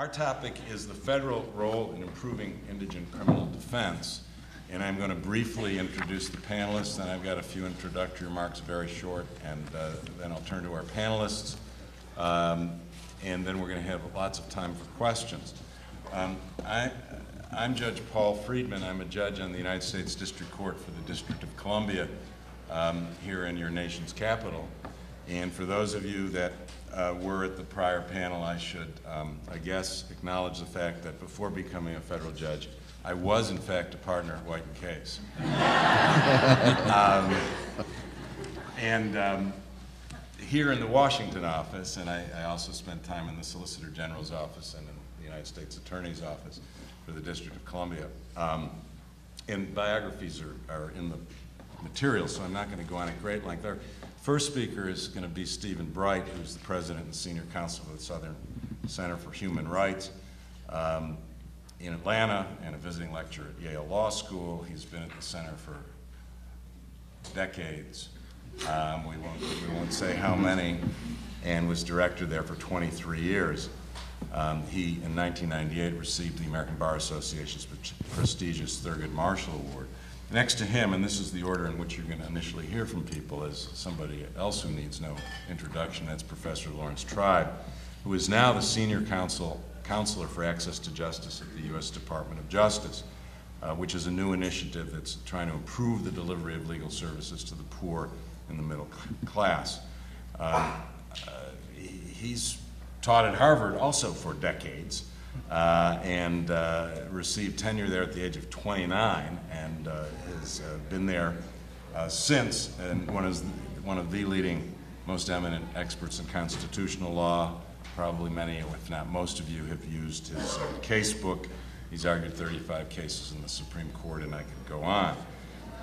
Our topic is the federal role in improving indigent criminal defense. And I'm going to briefly introduce the panelists, and I've got a few introductory remarks, very short, and then I'll turn to our panelists. And then we're going to have lots of time for questions. I'm Judge Paul Friedman. I'm a judge on the United States District Court for the District of Columbia here in your nation's capital. And for those of you that were at the prior panel, I should, I guess, acknowledge the fact that before becoming a federal judge, I was, in fact, a partner at White & Case. Here in the Washington office, and I also spent time in the Solicitor General's office and in the United States Attorney's office for the District of Columbia. And biographies are in the material, so I'm not going to go on at great length. Our first speaker is going to be Stephen Bright, who's the president and senior counsel for the Southern Center for Human Rights in Atlanta and a visiting lecturer at Yale Law School. He's been at the center for decades. We won't say how many, and was director there for 23 years. He, in 1998, received the American Bar Association's prestigious Thurgood Marshall Award. Next to him, and this is the order in which you're going to initially hear from people, is somebody else who needs no introduction. That's Professor Laurence H, who is now the senior counselor for access to justice at the U.S. Department of Justice, which is a new initiative that's trying to improve the delivery of legal services to the poor and the middle class. He's taught at Harvard also for decades and received tenure there at the age of 29 and has been there since, and one of the leading, most eminent experts in constitutional law. Probably many, if not most of you, have used his case book. He's argued 35 cases in the Supreme Court, and I could go on.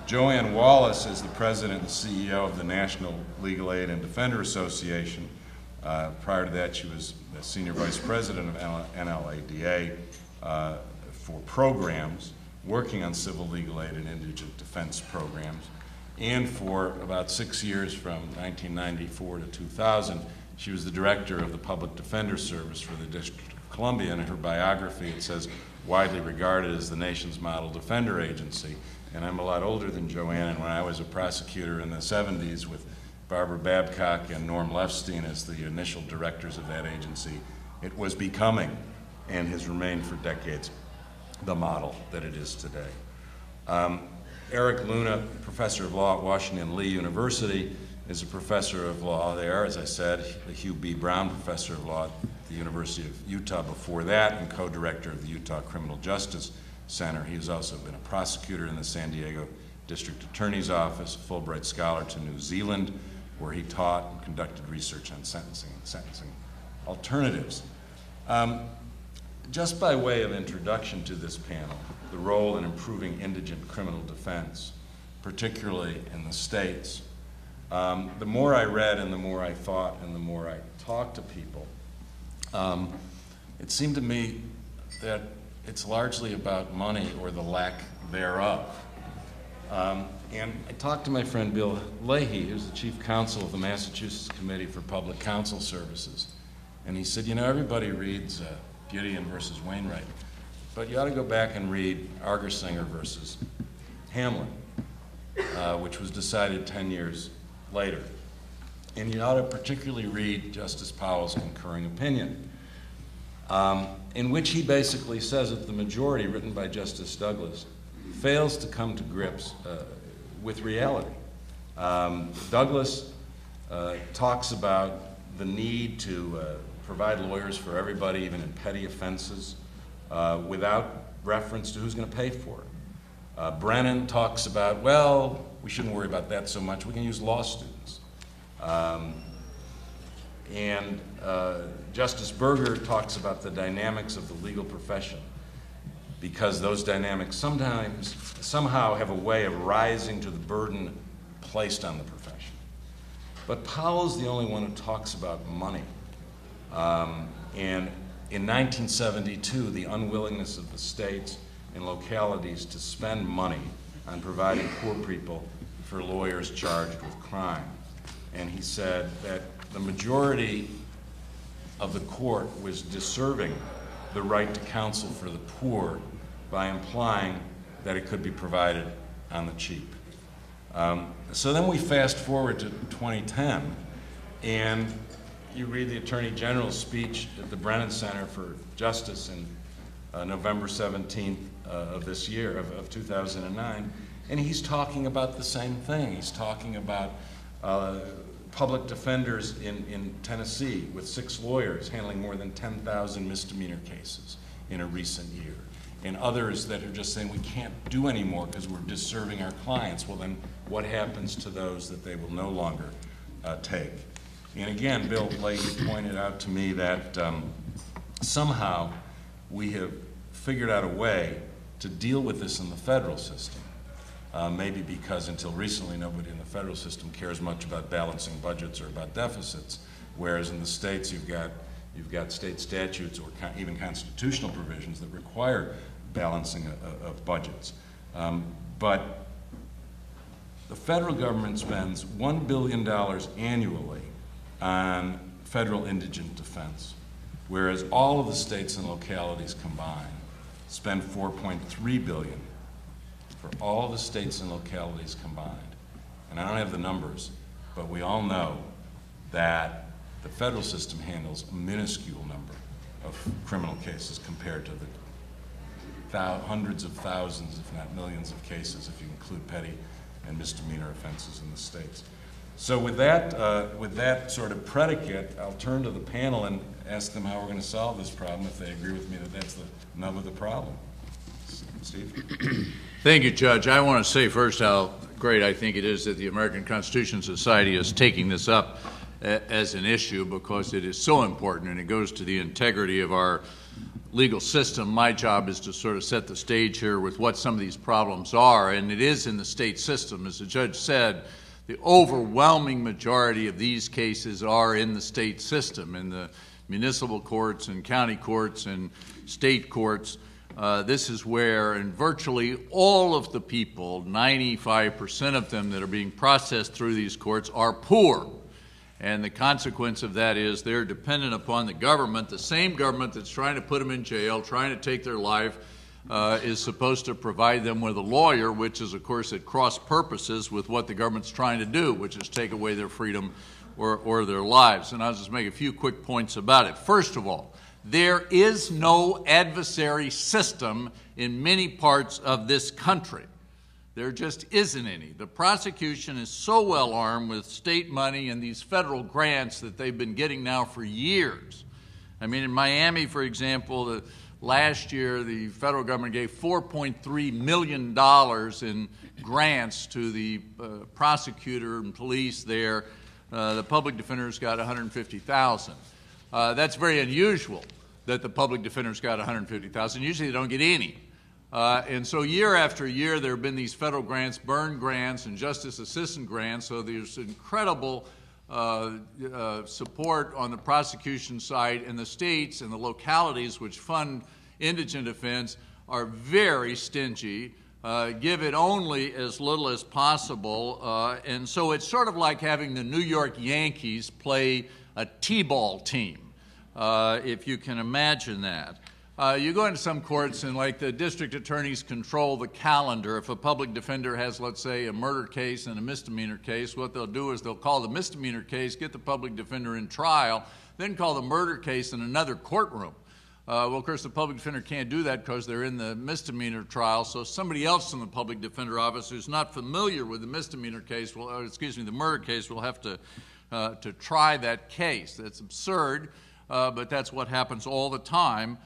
Jo-Ann Wallace is the president and CEO of the National Legal Aid and Defender Association. Prior to that, she was the senior vice president of NLADA for programs, working on civil legal aid and indigent defense programs. And for about 6 years, from 1994 to 2000, she was the director of the Public Defender Service for the District of Columbia. And in her biography, it says, widely regarded as the nation's model defender agency. And I'm a lot older than Jo-Ann, and when I was a prosecutor in the 70s with Barbara Babcock and Norm Lefstein as the initial directors of that agency, it was becoming, and has remained for decades, the model that it is today. Erik Luna, professor of law at Washington Lee University, is a professor of law there, as I said, the Hugh B. Brown Professor of Law at the University of Utah before that, and co-director of the Utah Criminal Justice Center. He has also been a prosecutor in the San Diego District Attorney's Office, a Fulbright Scholar to New Zealand, where he taught and conducted research on sentencing and sentencing alternatives. Just by way of introduction to this panel, the role in improving indigent criminal defense, particularly in the States, the more I read and the more I thought and the more I talked to people, it seemed to me that it's largely about money or the lack thereof. And I talked to my friend Bill Leahy, who's the chief counsel of the Massachusetts Committee for Public Counsel Services. And he said, you know, everybody reads Gideon versus Wainwright, but you ought to go back and read Argersinger versus Hamlin, which was decided 10 years later. And you ought to particularly read Justice Powell's concurring opinion, in which he basically says that the majority, written by Justice Douglas, fails to come to grips with reality. Douglas talks about the need to provide lawyers for everybody, even in petty offenses, without reference to who's going to pay for it. Brennan talks about, well, we shouldn't worry about that so much, we can use law students. Justice Berger talks about the dynamics of the legal profession, because those dynamics somehow have a way of rising to the burden placed on the profession. But Powell's the only one who talks about money. And in 1972, the unwillingness of the states and localities to spend money on providing poor people for lawyers charged with crime. And he said that the majority of the court was disserving the right to counsel for the poor by implying that it could be provided on the cheap. So then we fast forward to 2010, and you read the Attorney General's speech at the Brennan Center for Justice in November 17th of this year, of 2009, and he's talking about the same thing. He's talking about public defenders in Tennessee with 6 lawyers handling more than 10,000 misdemeanor cases in a recent year, and others that are just saying we can't do anymore because we're disserving our clients. Well, then what happens to those that they will no longer take? And again, Bill Blake pointed out to me that somehow we have figured out a way to deal with this in the federal system. Maybe because until recently nobody in the federal system cares much about balancing budgets or about deficits, whereas in the states you've got state statutes or even constitutional provisions that require balancing of budgets. But the federal government spends $1 billion annually on federal indigent defense, whereas all of the states and localities combined spend $4.3 billion for all the states and localities combined. And I don't have the numbers, but we all know that the federal system handles a minuscule number of criminal cases compared to the hundreds of thousands, if not millions of cases, if you include petty and misdemeanor offenses in the states. So with that sort of predicate, I'll turn to the panel and ask them how we're going to solve this problem if they agree with me that that's the nub of the problem. Steve? Thank you, Judge. I want to say first how great I think it is that the American Constitution Society is taking this up as an issue, because it is so important and it goes to the integrity of our legal system. My job is to sort of set the stage here with what some of these problems are, and it is in the state system. As the judge said, the overwhelming majority of these cases are in the state system, in the municipal courts and county courts and state courts. This is where, and virtually all of the people, 95% of them that are being processed through these courts are poor. And the consequence of that is they're dependent upon the government. The same government that's trying to put them in jail, trying to take their life, is supposed to provide them with a lawyer, which is, of course, at cross purposes with what the government's trying to do, which is take away their freedom or their lives. And I'll just make a few quick points about it. First of all, there is no adversary system in many parts of this country. There just isn't any. The prosecution is so well armed with state money and these federal grants that they've been getting now for years. I mean, in Miami, for example, last year the federal government gave $4.3 million in grants to the prosecutor and police there. The public defenders got $150,000. That's very unusual that the public defenders got $150,000. Usually they don't get any. And so year after year there have been these federal grants, Byrne grants and justice assistant grants, so there's incredible support on the prosecution side, and the states and the localities which fund indigent defense are very stingy, give it only as little as possible, and so it's sort of like having the New York Yankees play a T-ball team, if you can imagine that. You go into some courts and like the district attorneys control the calendar. If a public defender has, let's say, a murder case and a misdemeanor case, what they'll do is they'll call the misdemeanor case, get the public defender in trial, then call the murder case in another courtroom. Well, of course, the public defender can't do that because they're in the misdemeanor trial, so somebody else in the public defender office who's not familiar with the misdemeanor case, the murder case, will have to try that case. That's absurd, but that's what happens all the time.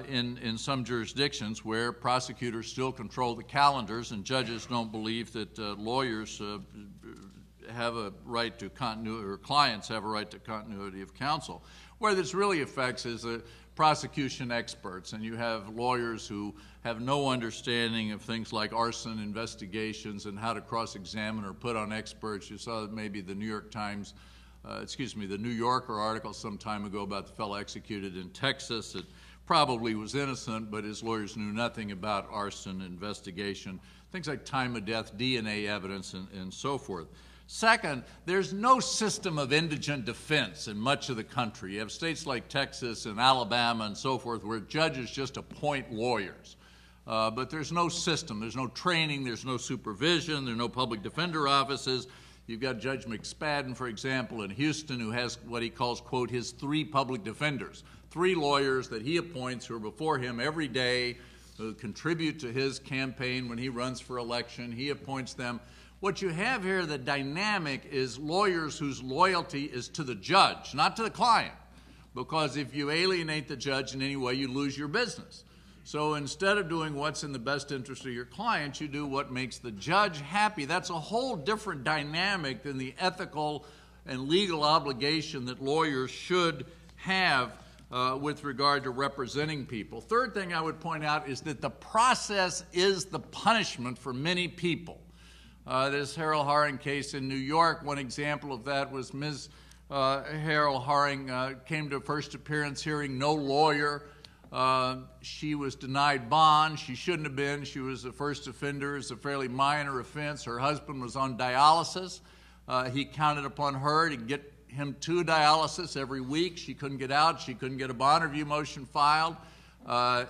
In some jurisdictions where prosecutors still control the calendars and judges don't believe that lawyers have a right to continuity, or clients have a right to continuity of counsel. Where this really affects is the prosecution experts, and you have lawyers who have no understanding of things like arson investigations and how to cross-examine or put on experts. You saw that maybe the New York Times, the New Yorker article some time ago about the fellow executed in Texas that probably was innocent, but his lawyers knew nothing about arson investigation, things like time of death, DNA evidence, and so forth. Second, there's no system of indigent defense in much of the country. You have states like Texas and Alabama and so forth where judges just appoint lawyers. But there's no system, there's no training, there's no supervision, there are no public defender offices. You've got Judge McSpadden, for example, in Houston, who has what he calls, quote, his 3 public defenders, 3 lawyers that he appoints who are before him every day, who contribute to his campaign when he runs for election. He appoints them. What you have here, the dynamic, is lawyers whose loyalty is to the judge, not to the client, because if you alienate the judge in any way, you lose your business. So instead of doing what's in the best interest of your client, you do what makes the judge happy. That's a whole different dynamic than the ethical and legal obligation that lawyers should have with regard to representing people. Third thing I would point out is that the process is the punishment for many people. This Harold Haring case in New York, one example of that was Ms. Harold Haring came to a first appearance hearing, no lawyer. She was denied bond. She shouldn't have been. She was a first offender. It's a fairly minor offense. Her husband was on dialysis. He counted upon her to get him to dialysis every week. She couldn't get out. She couldn't get a bond review motion filed.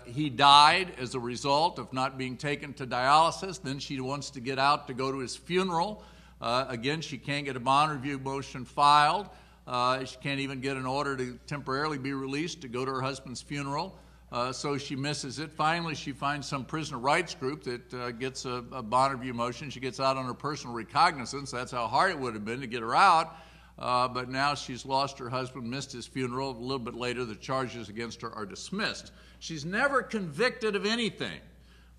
He died as a result of not being taken to dialysis. Then she wants to get out to go to his funeral. Again, she can't get a bond review motion filed. She can't even get an order to temporarily be released to go to her husband's funeral. So she misses it. Finally, she finds some prisoner rights group that gets a bond review motion. She gets out on her personal recognizance. That's how hard it would have been to get her out. But now she's lost her husband, missed his funeral. A little bit later, the charges against her are dismissed. She's never convicted of anything,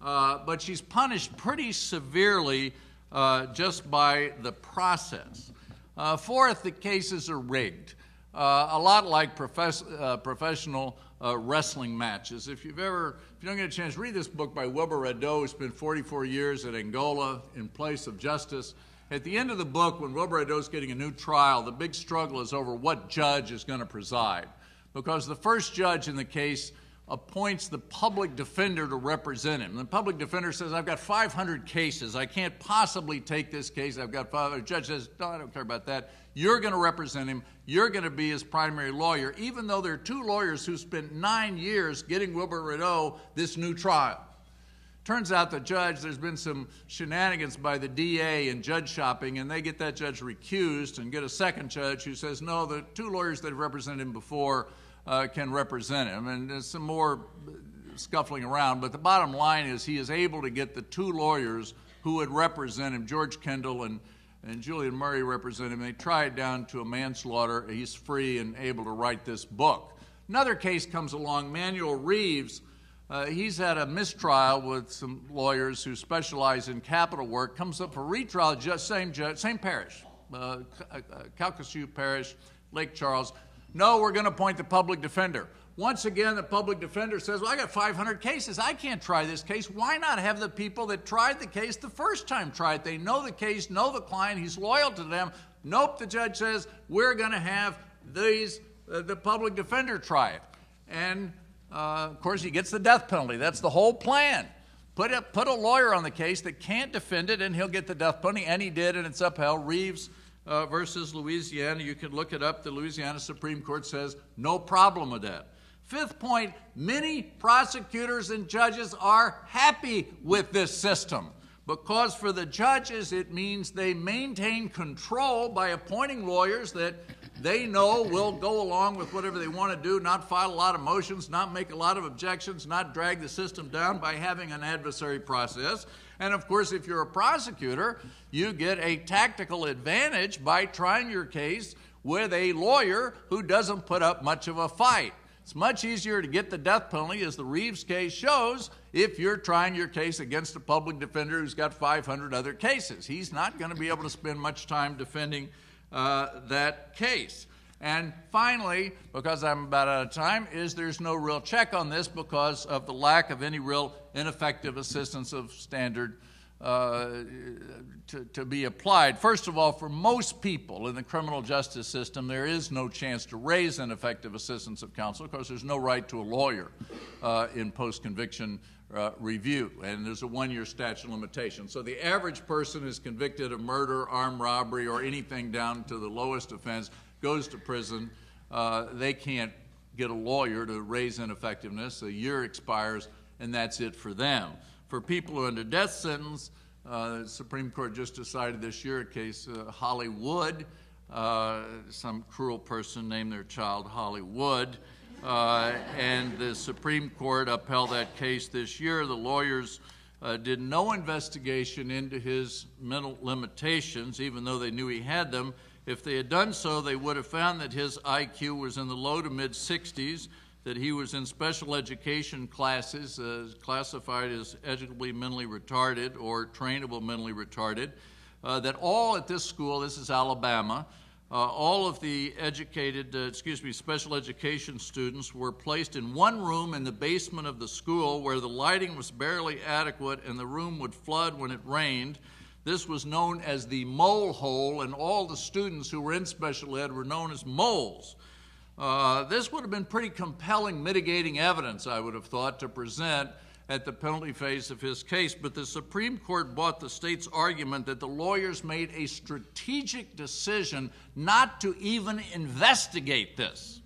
but she's punished pretty severely just by the process. Fourth, the cases are rigged. A lot like professional wrestling matches. If you don't get a chance, read this book by Wilbur Radeau, who spent 44 years at Angola in place of justice. At the end of the book, when Wilbur Radeau's getting a new trial, the big struggle is over what judge is going to preside. Because the first judge in the case appoints the public defender to represent him. The public defender says, I've got 500 cases. I can't possibly take this case. I've got 500. The judge says, no, I don't care about that. You're going to represent him. You're going to be his primary lawyer, even though there are 2 lawyers who spent 9 years getting Wilbur Radeau this new trial. Turns out the judge, there's been some shenanigans by the DA and judge shopping, and they get that judge recused and get a second judge who says, no, the 2 lawyers that have represented him before can represent him. And there's some more scuffling around, but the bottom line is he is able to get the 2 lawyers who would represent him, George Kendall and Julian Murray represent him. They try it down to a manslaughter. He's free and able to write this book. Another case comes along, Manuel Reeves. He's had a mistrial with some lawyers who specialize in capital work, comes up for retrial, same parish, Calcasieu Parish, Lake Charles. No, we're going to appoint the public defender. Once again, the public defender says, well, I got 500 cases. I can't try this case. Why not have the people that tried the case the first time try it? They know the case, know the client. He's loyal to them. Nope, the judge says, we're going to have the public defender try it. And, of course, he gets the death penalty. That's the whole plan. Put a lawyer on the case that can't defend it, and he'll get the death penalty, and he did, and it's upheld. Reeves versus Louisiana. You can look it up. The Louisiana Supreme Court says no problem with that. Fifth point, many prosecutors and judges are happy with this system because for the judges it means they maintain control by appointing lawyers that they know will go along with whatever they want to do, not file a lot of motions, not make a lot of objections, not drag the system down by having an adversary process. And of course, if you're a prosecutor, you get a tactical advantage by trying your case with a lawyer who doesn't put up much of a fight. It's much easier to get the death penalty, as the Reeves case shows, if you're trying your case against a public defender who's got 500 other cases. He's not going to be able to spend much time defending that case. And finally, because I'm about out of time, is there's no real check on this because of the lack of any real ineffective assistance of standard to be applied. First of all, for most people in the criminal justice system, there is no chance to raise ineffective assistance of counsel because there's no right to a lawyer in post-conviction review, and there's a 1-year statute of limitations. So the average person is convicted of murder, armed robbery, or anything down to the lowest offense, goes to prison. They can't get a lawyer to raise ineffectiveness. A year expires, and that's it for them. For people who are under death sentence, the Supreme Court just decided this year a case, Hollywood, some cruel person named their child Hollywood, and the Supreme Court upheld that case this year. The lawyers did no investigation into his mental limitations, even though they knew he had them. If they had done so, they would have found that his IQ was in the low to mid-60s, that he was in special education classes, classified as educably mentally retarded or trainable mentally retarded, that all at this school, this is Alabama, all of the special education students were placed in one room in the basement of the school where the lighting was barely adequate and the room would flood when it rained. This was known as the mole hole, and all the students who were in special ed were known as moles. This would have been pretty compelling mitigating evidence, I would have thought, to present at the penalty phase of his case, but the Supreme Court bought the state's argument that the lawyers made a strategic decision not to even investigate this.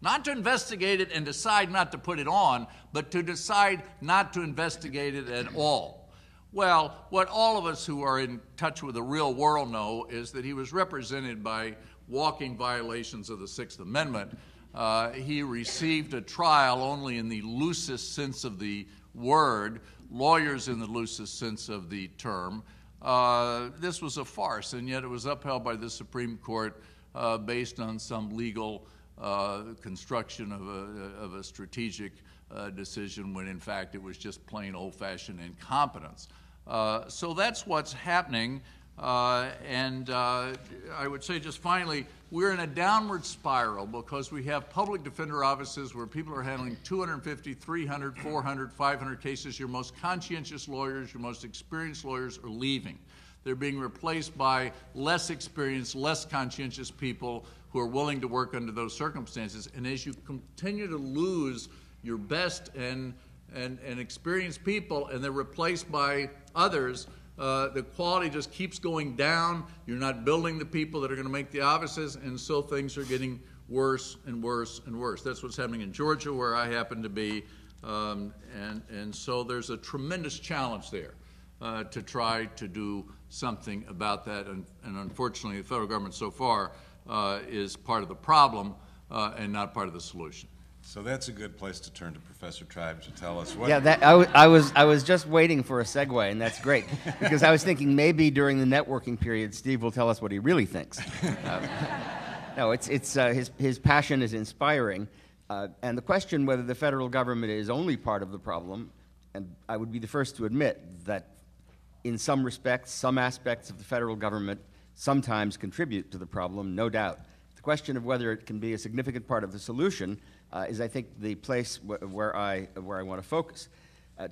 Not to investigate it and decide not to put it on, but to decide not to investigate it at all. Well, what all of us who are in touch with the real world know is that he was represented by walking violations of the Sixth Amendment. He received a trial only in the loosest sense of the word, lawyers in the loosest sense of the term. This was a farce, and yet it was upheld by the Supreme Court based on some legal construction of a strategic decision when in fact it was just plain old-fashioned incompetence. So that's what's happening. I would say just finally, we're in a downward spiral because we have public defender offices where people are handling 250, 300, 400, 500 cases. Your most conscientious lawyers, your most experienced lawyers are leaving. They're being replaced by less experienced, less conscientious people who are willing to work under those circumstances. And as you continue to lose your best and experienced people and they're replaced by others, the quality just keeps going down. You're not building the people that are going to make the offices, and so things are getting worse and worse and worse. That's what's happening in Georgia, where I happen to be, and so there's a tremendous challenge there to try to do something about that, and unfortunately the federal government so far is part of the problem and not part of the solution. So that's a good place to turn to Professor Tribe to tell us what... Yeah, I was just waiting for a segue, and that's great, because I was thinking maybe during the networking period, Steve will tell us what he really thinks. No, his passion is inspiring, and the question whether the federal government is only part of the problem, and I would be the first to admit that in some respects, some aspects of the federal government sometimes contribute to the problem, no doubt. The question of whether it can be a significant part of the solution is, I think, the place where I want to focus.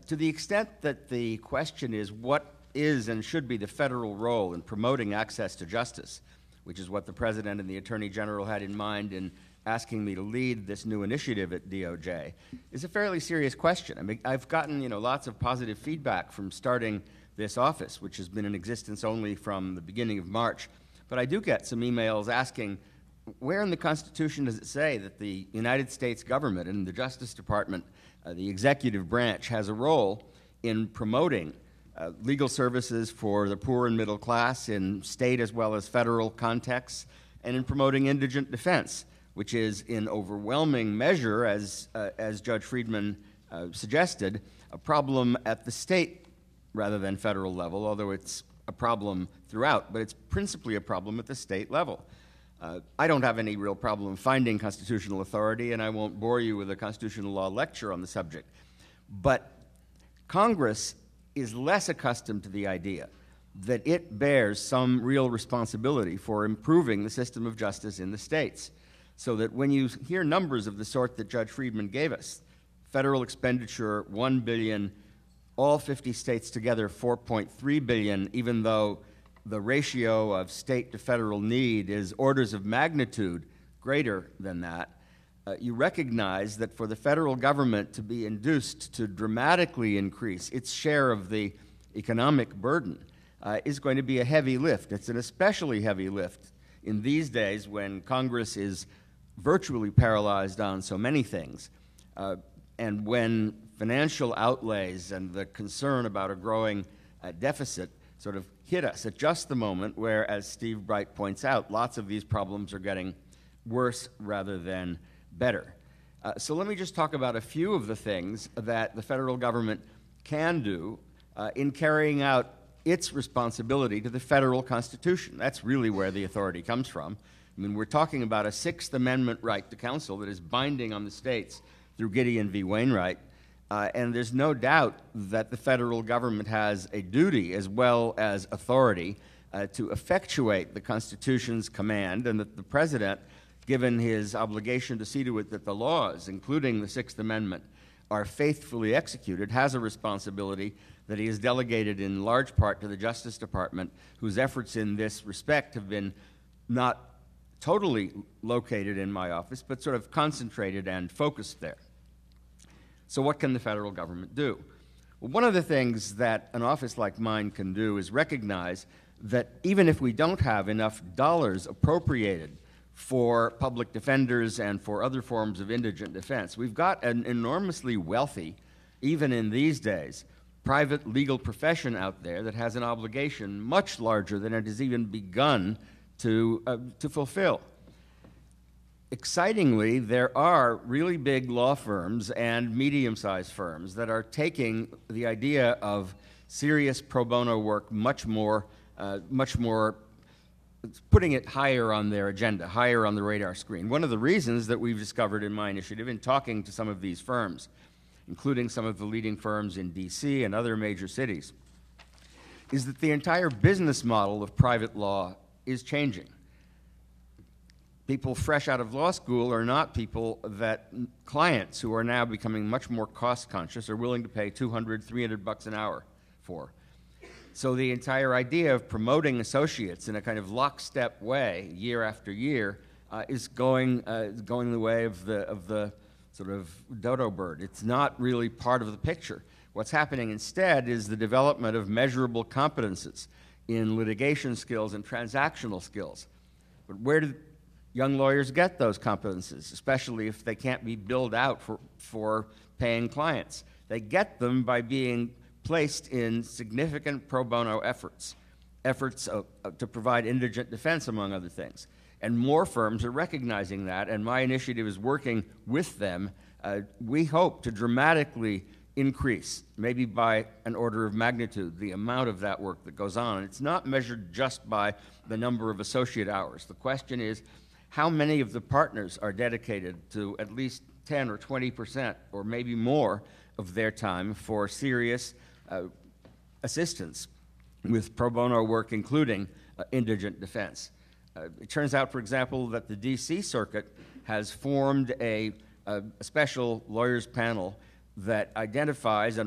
To the extent that the question is what is and should be the federal role in promoting access to justice, which is what the President and the Attorney General had in mind in asking me to lead this new initiative at DOJ, is a fairly serious question. I mean, I've gotten lots of positive feedback from starting this office, which has been in existence only from the beginning of March, but I do get some emails asking, where in the Constitution does it say that the United States government and the Justice Department, the executive branch, has a role in promoting legal services for the poor and middle class in state as well as federal contexts, and in promoting indigent defense, which is in overwhelming measure, as Judge Friedman suggested, a problem at the state rather than federal level, although it's a problem throughout, but it's principally a problem at the state level. I don't have any real problem finding constitutional authority, and I won't bore you with a constitutional law lecture on the subject. But Congress is less accustomed to the idea that it bears some real responsibility for improving the system of justice in the states. So that when you hear numbers of the sort that Judge Friedman gave us, federal expenditure, $1 billion, all 50 states together, $4.3 billion, even though the ratio of state to federal need is orders of magnitude greater than that, you recognize that for the federal government to be induced to dramatically increase its share of the economic burden is going to be a heavy lift. It's an especially heavy lift in these days when Congress is virtually paralyzed on so many things, and when financial outlays and the concern about a growing deficit sort of hit us at just the moment where, as Steve Bright points out, lots of these problems are getting worse rather than better. So let me just talk about a few of the things that the federal government can do in carrying out its responsibility to the federal Constitution. That's really where the authority comes from. I mean, we're talking about a Sixth Amendment right to counsel that is binding on the states through Gideon v. Wainwright, and there's no doubt that the federal government has a duty as well as authority to effectuate the Constitution's command, and that the president, given his obligation to see to it that the laws, including the Sixth Amendment, are faithfully executed, has a responsibility that he has delegated in large part to the Justice Department, whose efforts in this respect have been not totally located in my office, but sort of concentrated and focused there. So what can the federal government do? Well, one of the things that an office like mine can do is recognize that even if we don't have enough dollars appropriated for public defenders and for other forms of indigent defense, we've got an enormously wealthy, even in these days, private legal profession out there that has an obligation much larger than it has even begun to fulfill. Excitingly, there are really big law firms and medium-sized firms that are taking the idea of serious pro bono work much more, putting it higher on their agenda, higher on the radar screen. One of the reasons that we've discovered in my initiative in talking to some of these firms, including some of the leading firms in DC and other major cities, is that the entire business model of private law is changing. People fresh out of law school are not people that clients who are now becoming much more cost conscious are willing to pay $200, $300 an hour for. So the entire idea of promoting associates in a kind of lockstep way, year after year, is going the way of the sort of dodo bird. It's not really part of the picture. What's happening instead is the development of measurable competences in litigation skills and transactional skills. But where do young lawyers get those competences, especially if they can't be billed out for paying clients? They get them by being placed in significant pro bono efforts to provide indigent defense, among other things. And more firms are recognizing that, and my initiative is working with them. We hope to dramatically increase, maybe by an order of magnitude, the amount of that work that goes on. And it's not measured just by the number of associate hours. The question is, how many of the partners are dedicated to at least 10 or 20% or maybe more of their time for serious assistance with pro bono work, including indigent defense. It turns out, for example, that the DC Circuit has formed a special lawyers panel that identifies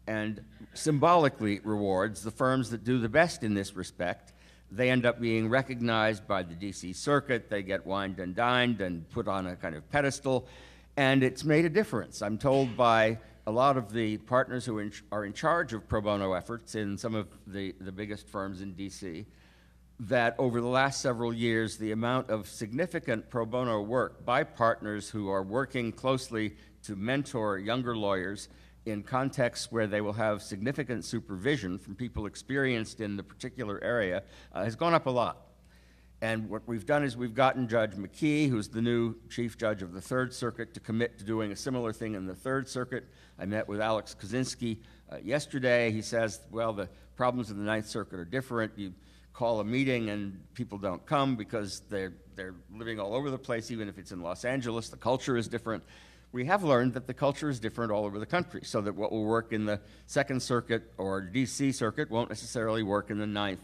and symbolically rewards the firms that do the best in this respect. They end up being recognized by the DC Circuit. They get wined and dined and put on a kind of pedestal, and it's made a difference. I'm told by a lot of the partners who are in charge of pro bono efforts in some of the biggest firms in DC that over the last several years, the amount of significant pro bono work by partners who are working closely to mentor younger lawyers in contexts where they will have significant supervision from people experienced in the particular area has gone up a lot. And what we've done is we've gotten Judge McKee, who's the new Chief Judge of the Third Circuit, to commit to doing a similar thing in the Third Circuit. I met with Alex Kozinski yesterday. He says, well, the problems in the Ninth Circuit are different. You call a meeting and people don't come because they're living all over the place, even if it's in Los Angeles. The culture is different. We have learned that the culture is different all over the country, so that what will work in the Second Circuit or DC Circuit won't necessarily work in the Ninth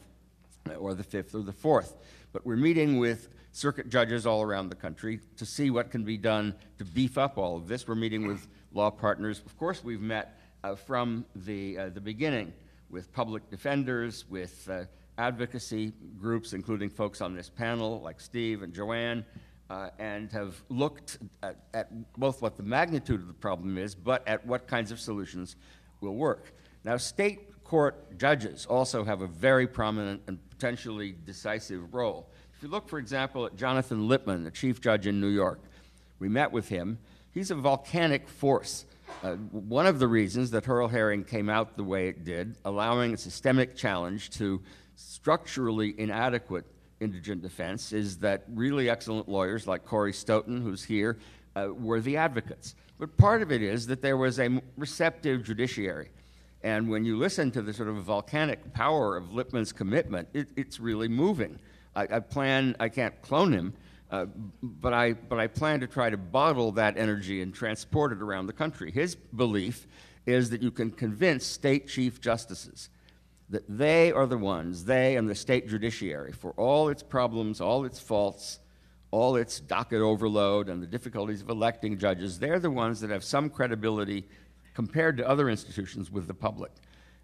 or the Fifth or the Fourth. But we're meeting with circuit judges all around the country to see what can be done to beef up all of this. We're meeting with law partners. Of course, we've met from the beginning with public defenders, with advocacy groups, including folks on this panel like Steve and Jo-Ann, and have looked at both what the magnitude of the problem is, but at what kinds of solutions will work. Now, state court judges also have a very prominent and potentially decisive role. If you look, for example, at Jonathan Lippman, the chief judge in New York, we met with him. He's a volcanic force. One of the reasons that Hurl Herring came out the way it did, allowing a systemic challenge to structurally inadequate indigent defense, is that really excellent lawyers like Corey Stoughton, who's here, were the advocates. But part of it is that there was a receptive judiciary. And when you listen to the sort of volcanic power of Lippman's commitment, it's really moving. I can't clone him, but I plan to try to bottle that energy and transport it around the country. His belief is that you can convince state chief justices that they are the ones, they and the state judiciary, for all its problems, all its faults, all its docket overload and the difficulties of electing judges, they're the ones that have some credibility compared to other institutions with the public.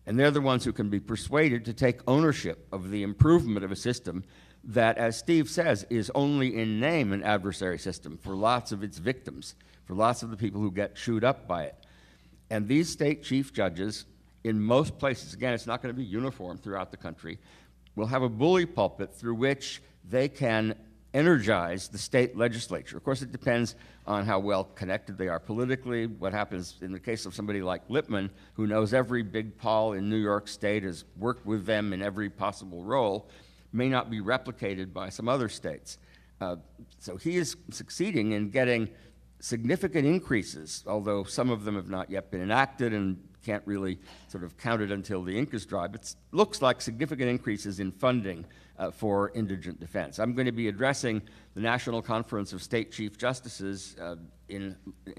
And they're the ones who can be persuaded to take ownership of the improvement of a system that, as Steve says, is only in name an adversary system for lots of its victims, for lots of the people who get chewed up by it. And these state chief judges, in most places, again, it's not going to be uniform throughout the country, will have a bully pulpit through which they can energize the state legislature. Of course, it depends on how well connected they are politically. What happens in the case of somebody like Lippman, who knows every big pol in New York State, has worked with them in every possible role, may not be replicated by some other states. So he is succeeding in getting significant increases, although some of them have not yet been enacted and can't really sort of count it until the ink is dry, but it looks like significant increases in funding for indigent defense. I'm going to be addressing the National Conference of State Chief Justices in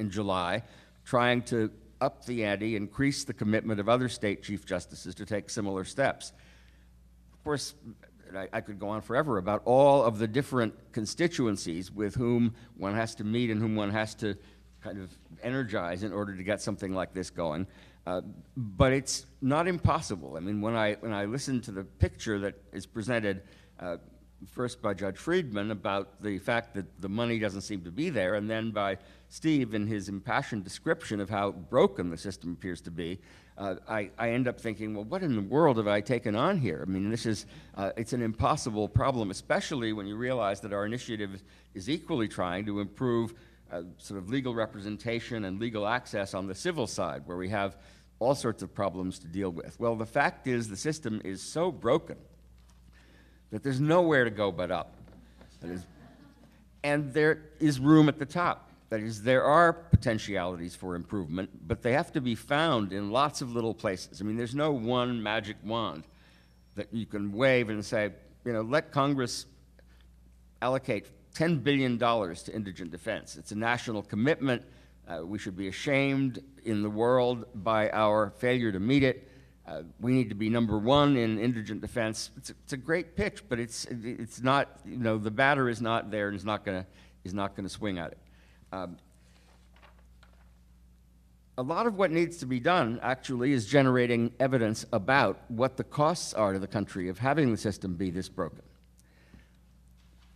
July, trying to up the ante, increase the commitment of other state chief justices to take similar steps. Of course, I could go on forever about all of the different constituencies with whom one has to meet and whom one has to kind of energize in order to get something like this going. But it's not impossible. I mean, when I listen to the picture that is presented first by Judge Friedman about the fact that the money doesn't seem to be there, and then by Steve in his impassioned description of how broken the system appears to be, I end up thinking, well, what in the world have I taken on here? I mean, it's an impossible problem, especially when you realize that our initiative is equally trying to improve sort of legal representation and legal access on the civil side, where we have all sorts of problems to deal with. Well, the fact is the system is so broken that there's nowhere to go but up. And there is room at the top. That is, there are potentialities for improvement, but they have to be found in lots of little places. I mean, there's no one magic wand that you can wave and say, you know, let Congress allocate $10 billion to indigent defense. It's a national commitment. We should be ashamed in the world by our failure to meet it. We need to be number one in indigent defense. It's a great pitch, but it's not, you know, the batter is not there and is not going to swing at it. A lot of what needs to be done, actually, is generating evidence about what the costs are to the country of having the system be this broken.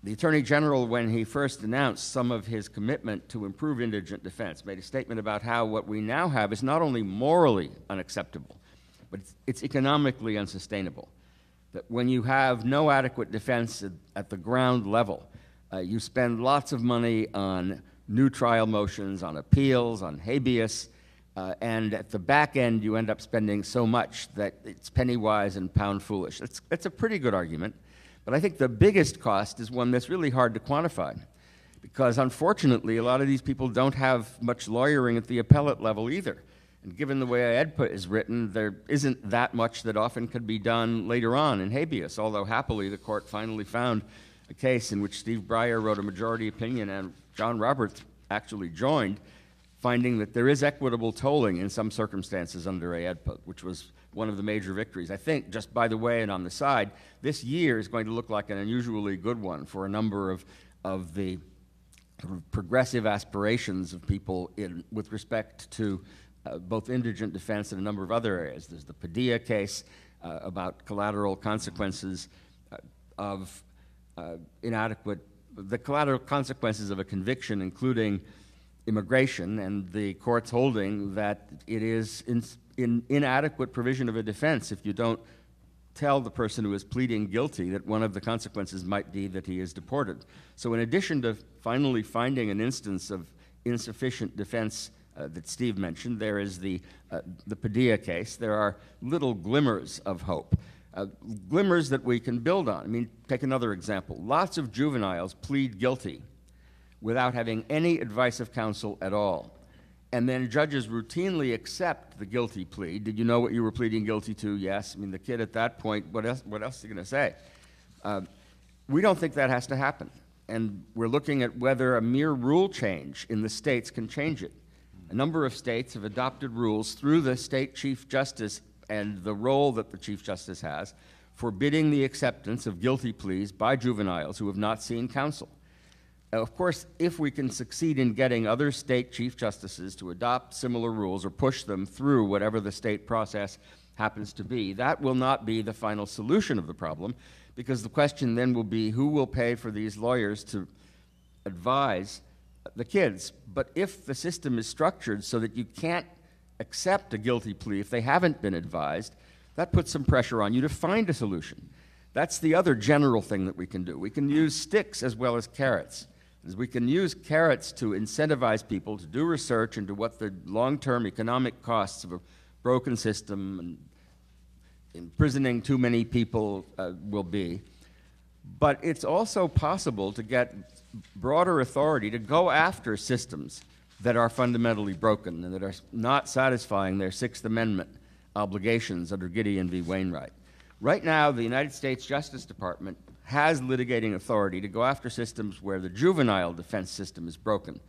The Attorney General, when he first announced some of his commitment to improve indigent defense, made a statement about how what we now have is not only morally unacceptable, but it's economically unsustainable. That when you have no adequate defense at the ground level, you spend lots of money on new trial motions, on appeals, on habeas, and at the back end you end up spending so much that it's penny wise and pound foolish. It's a pretty good argument. But I think the biggest cost is one that's really hard to quantify, because unfortunately a lot of these people don't have much lawyering at the appellate level either. And given the way AEDPA is written, there isn't that much that often could be done later on in habeas, although happily the court finally found a case in which Steve Breyer wrote a majority opinion and John Roberts actually joined, finding that there is equitable tolling in some circumstances under AEDPA, which was one of the major victories. I think, just by the way and on the side, this year is going to look like an unusually good one for a number of the progressive aspirations of people with respect to both indigent defense and a number of other areas. There's the Padilla case about collateral consequences of inadequate the collateral consequences of a conviction, including immigration, and the court's holding that it is inadequate provision of a defense if you don't tell the person who is pleading guilty that one of the consequences might be that he is deported. So in addition to finally finding an instance of insufficient defense that Steve mentioned, there is the Padilla case. There are little glimmers of hope, glimmers that we can build on. I mean, take another example. Lots of juveniles plead guilty without having any advice of counsel at all. And then judges routinely accept the guilty plea. Did you know what you were pleading guilty to? Yes. I mean, the kid at that point, what else are you going to say? We don't think that has to happen. And we're looking at whether a mere rule change in the states can change it. A number of states have adopted rules through the state chief justice and the role that the chief justice has, forbidding the acceptance of guilty pleas by juveniles who have not seen counsel. Of course, if we can succeed in getting other state chief justices to adopt similar rules or push them through whatever the state process happens to be, that will not be the final solution of the problem, because the question then will be who will pay for these lawyers to advise the kids. But if the system is structured so that you can't accept a guilty plea if they haven't been advised, that puts some pressure on you to find a solution. That's the other general thing that we can do. We can use sticks as well as carrots. We can use carrots to incentivize people to do research into what the long-term economic costs of a broken system and imprisoning too many people will be. But it's also possible to get broader authority to go after systems that are fundamentally broken and that are not satisfying their Sixth Amendment obligations under Gideon v. Wainwright. Right now, the United States Justice Department has litigating authority to go after systems where the juvenile defense system is broken.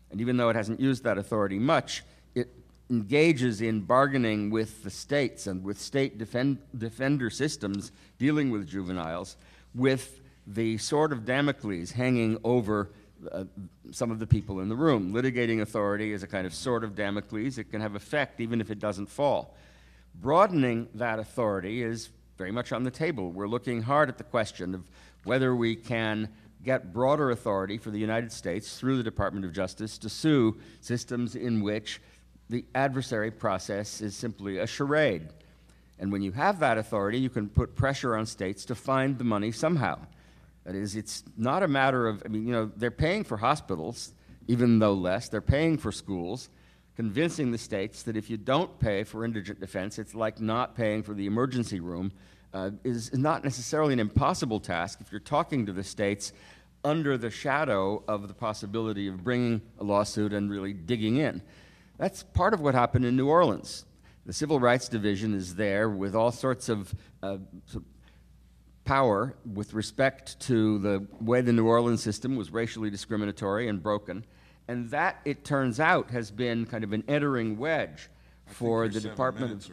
And even though it hasn't used that authority much, it engages in bargaining with the states and with state defender systems dealing with juveniles with the sword of Damocles hanging over some of the people in the room. Litigating authority is a kind of sword of Damocles. It can have effect even if it doesn't fall. Broadening that authority is very much on the table. We're looking hard at the question of whether we can get broader authority for the United States through the Department of Justice to sue systems in which the adversary process is simply a charade. And when you have that authority, you can put pressure on states to find the money somehow. That is, it's not a matter of, I mean, you know, they're paying for hospitals, even though less. They're paying for schools, convincing the states that if you don't pay for indigent defense, it's like not paying for the emergency room, is not necessarily an impossible task if you're talking to the states under the shadow of the possibility of bringing a lawsuit and really digging in. That's part of what happened in New Orleans. The Civil Rights Division is there with all sorts of power with respect to the way the New Orleans system was racially discriminatory and broken. And that, it turns out, has been kind of an entering wedge for the Department of...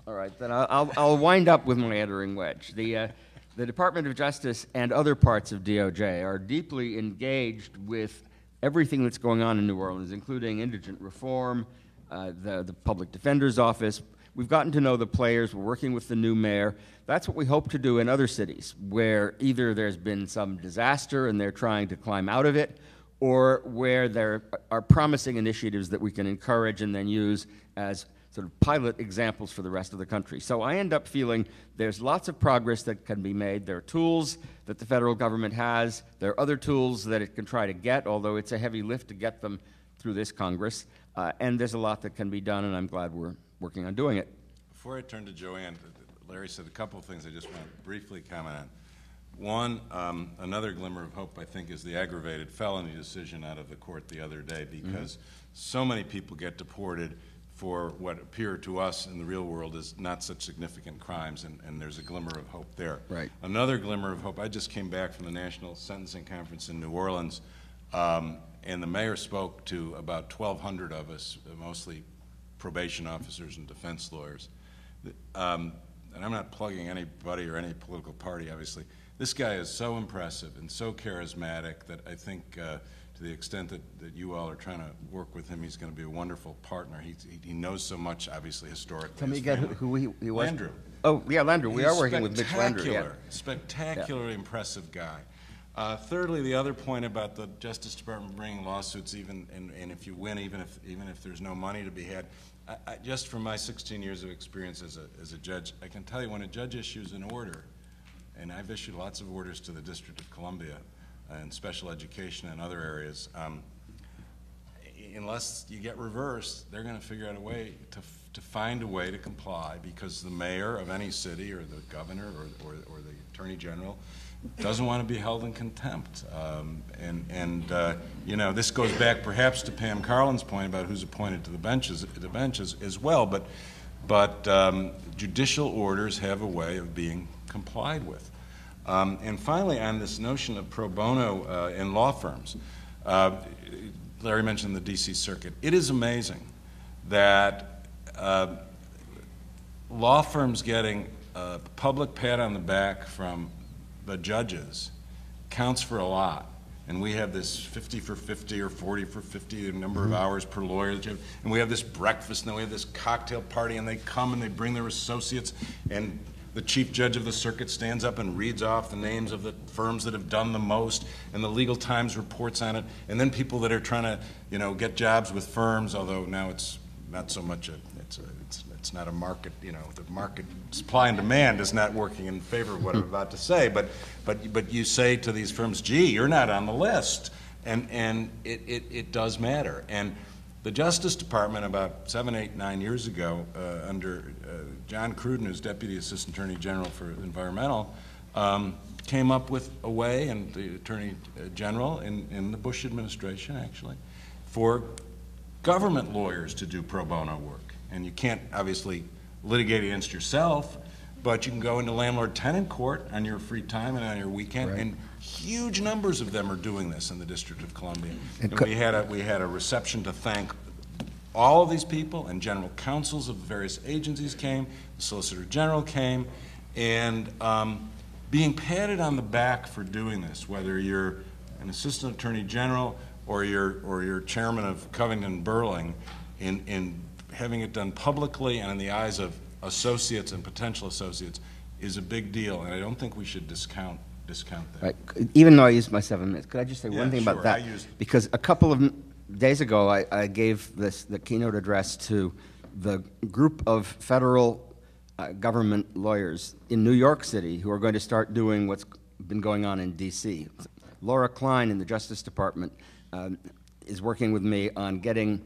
All right, then I'll wind up with my entering wedge. The Department of Justice and other parts of DOJ are deeply engaged with everything that's going on in New Orleans, including indigent reform, the Public Defender's Office. We've gotten to know the players. We're working with the new mayor. That's what we hope to do in other cities, where either there's been some disaster and they're trying to climb out of it, or where there are promising initiatives that we can encourage and then use as sort of pilot examples for the rest of the country. So I end up feeling there's lots of progress that can be made. There are tools that the federal government has. There are other tools that it can try to get, although it's a heavy lift to get them through this Congress. And there's a lot that can be done, and I'm glad we're working on doing it. Before I turn to Jo-Ann, Larry said a couple of things I just want to briefly comment on. One, another glimmer of hope, I think, is the aggravated felony decision out of the court the other day, because so many people get deported for what appear to us in the real world as not such significant crimes, and there's a glimmer of hope there. Right. Another glimmer of hope, I just came back from the National Sentencing Conference in New Orleans, and the mayor spoke to about 1,200 of us, mostly probation officers and defense lawyers. And I'm not plugging anybody or any political party, obviously. This guy is so impressive and so charismatic that I think to the extent that you all are trying to work with him, he's going to be a wonderful partner. He knows so much, obviously, historically. Tell me again who he was. Landrew. Oh, yeah, Landrew. We are working with Mitch Landrew. Yeah. Spectacularly impressive guy. Thirdly, the other point about the Justice Department bringing lawsuits, even and if you win, even if there's no money to be had, just from my 16 years of experience as a judge, I can tell you when a judge issues an order, and I've issued lots of orders to the District of Columbia and special education and other areas, unless you get reversed, they're going to figure out a way to find a way to comply, because the mayor of any city or the governor or the attorney general doesn't want to be held in contempt. You know, this goes back perhaps to Pam Carlin's point about who's appointed to the benches as well, but judicial orders have a way of being complied with. And finally, on this notion of pro bono in law firms, Larry mentioned the D.C. Circuit. It is amazing that law firms getting a public pat on the back from the judges counts for a lot. And we have this 50 for 50 or 40 for 50, the number of hours per lawyer, and we have this breakfast, and then we have this cocktail party, and they come and they bring their associates, and the chief judge of the circuit stands up and reads off the names of the firms that have done the most, and the Legal Times reports on it, and then people that are trying to, you know, get jobs with firms, although now it's not so much it's not a market, you know, the market supply and demand is not working in favor of what I'm about to say, but you say to these firms, gee, you're not on the list, and it does matter. And the Justice Department about 7, 8, 9 years ago, under John Cruden, who's Deputy Assistant Attorney General for Environmental, came up with a way, and the Attorney General in the Bush administration actually, for government lawyers to do pro bono work. And you can't obviously litigate against yourself, but you can go into landlord-tenant court on your free time and on your weekend, right. And huge numbers of them are doing this in the District of Columbia. And we had a reception to thank all of these people, and general counsels of the various agencies came, the Solicitor General came, and being patted on the back for doing this, whether you're an Assistant Attorney General or you're Chairman of Covington Burling, in having it done publicly and in the eyes of associates and potential associates is a big deal, and I don't think we should discount that. Right. Even though I used my 7 minutes, could I just say one thing sure, about that? Because a couple of days ago, I gave the keynote address to the group of federal government lawyers in New York City who are going to start doing what's been going on in D.C. Laura Klein in the Justice Department is working with me on getting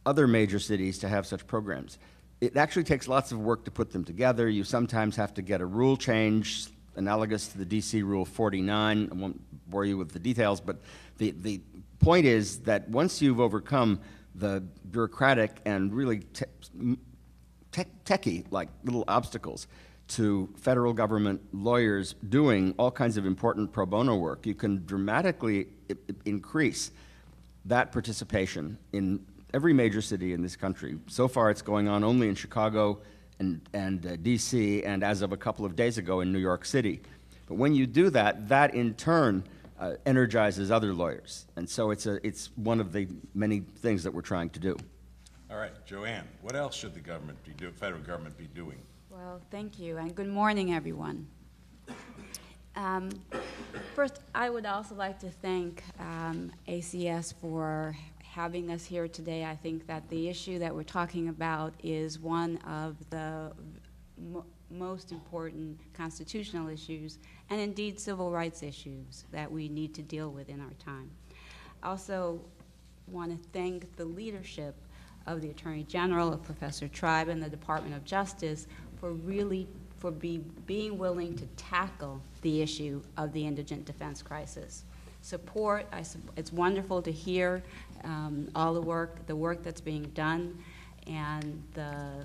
other major cities to have such programs. It actually takes lots of work to put them together. You sometimes have to get a rule change analogous to the D.C. Rule 49. I won't bore you with the details, but the point is that once you've overcome the bureaucratic and really techie, like little obstacles to federal government lawyers doing all kinds of important pro bono work, you can dramatically increase that participation in every major city in this country. So far, it's going on only in Chicago and D.C., and as of a couple of days ago in New York City. But when you do that, that in turn energizes other lawyers. And so it's one of the many things that we're trying to do. All right, Jo-Ann, what else should the government be doing, federal government be doing? Well, thank you, and good morning, everyone. First, I would also like to thank ACS for having us here today. I think that the issue that we're talking about is one of the most important constitutional issues, and indeed civil rights issues, that we need to deal with in our time. I also want to thank the leadership of the Attorney General, of Professor Tribe, and the Department of Justice for being willing to tackle the issue of the indigent defense crisis. Support, it's wonderful to hear all the work that's being done, and the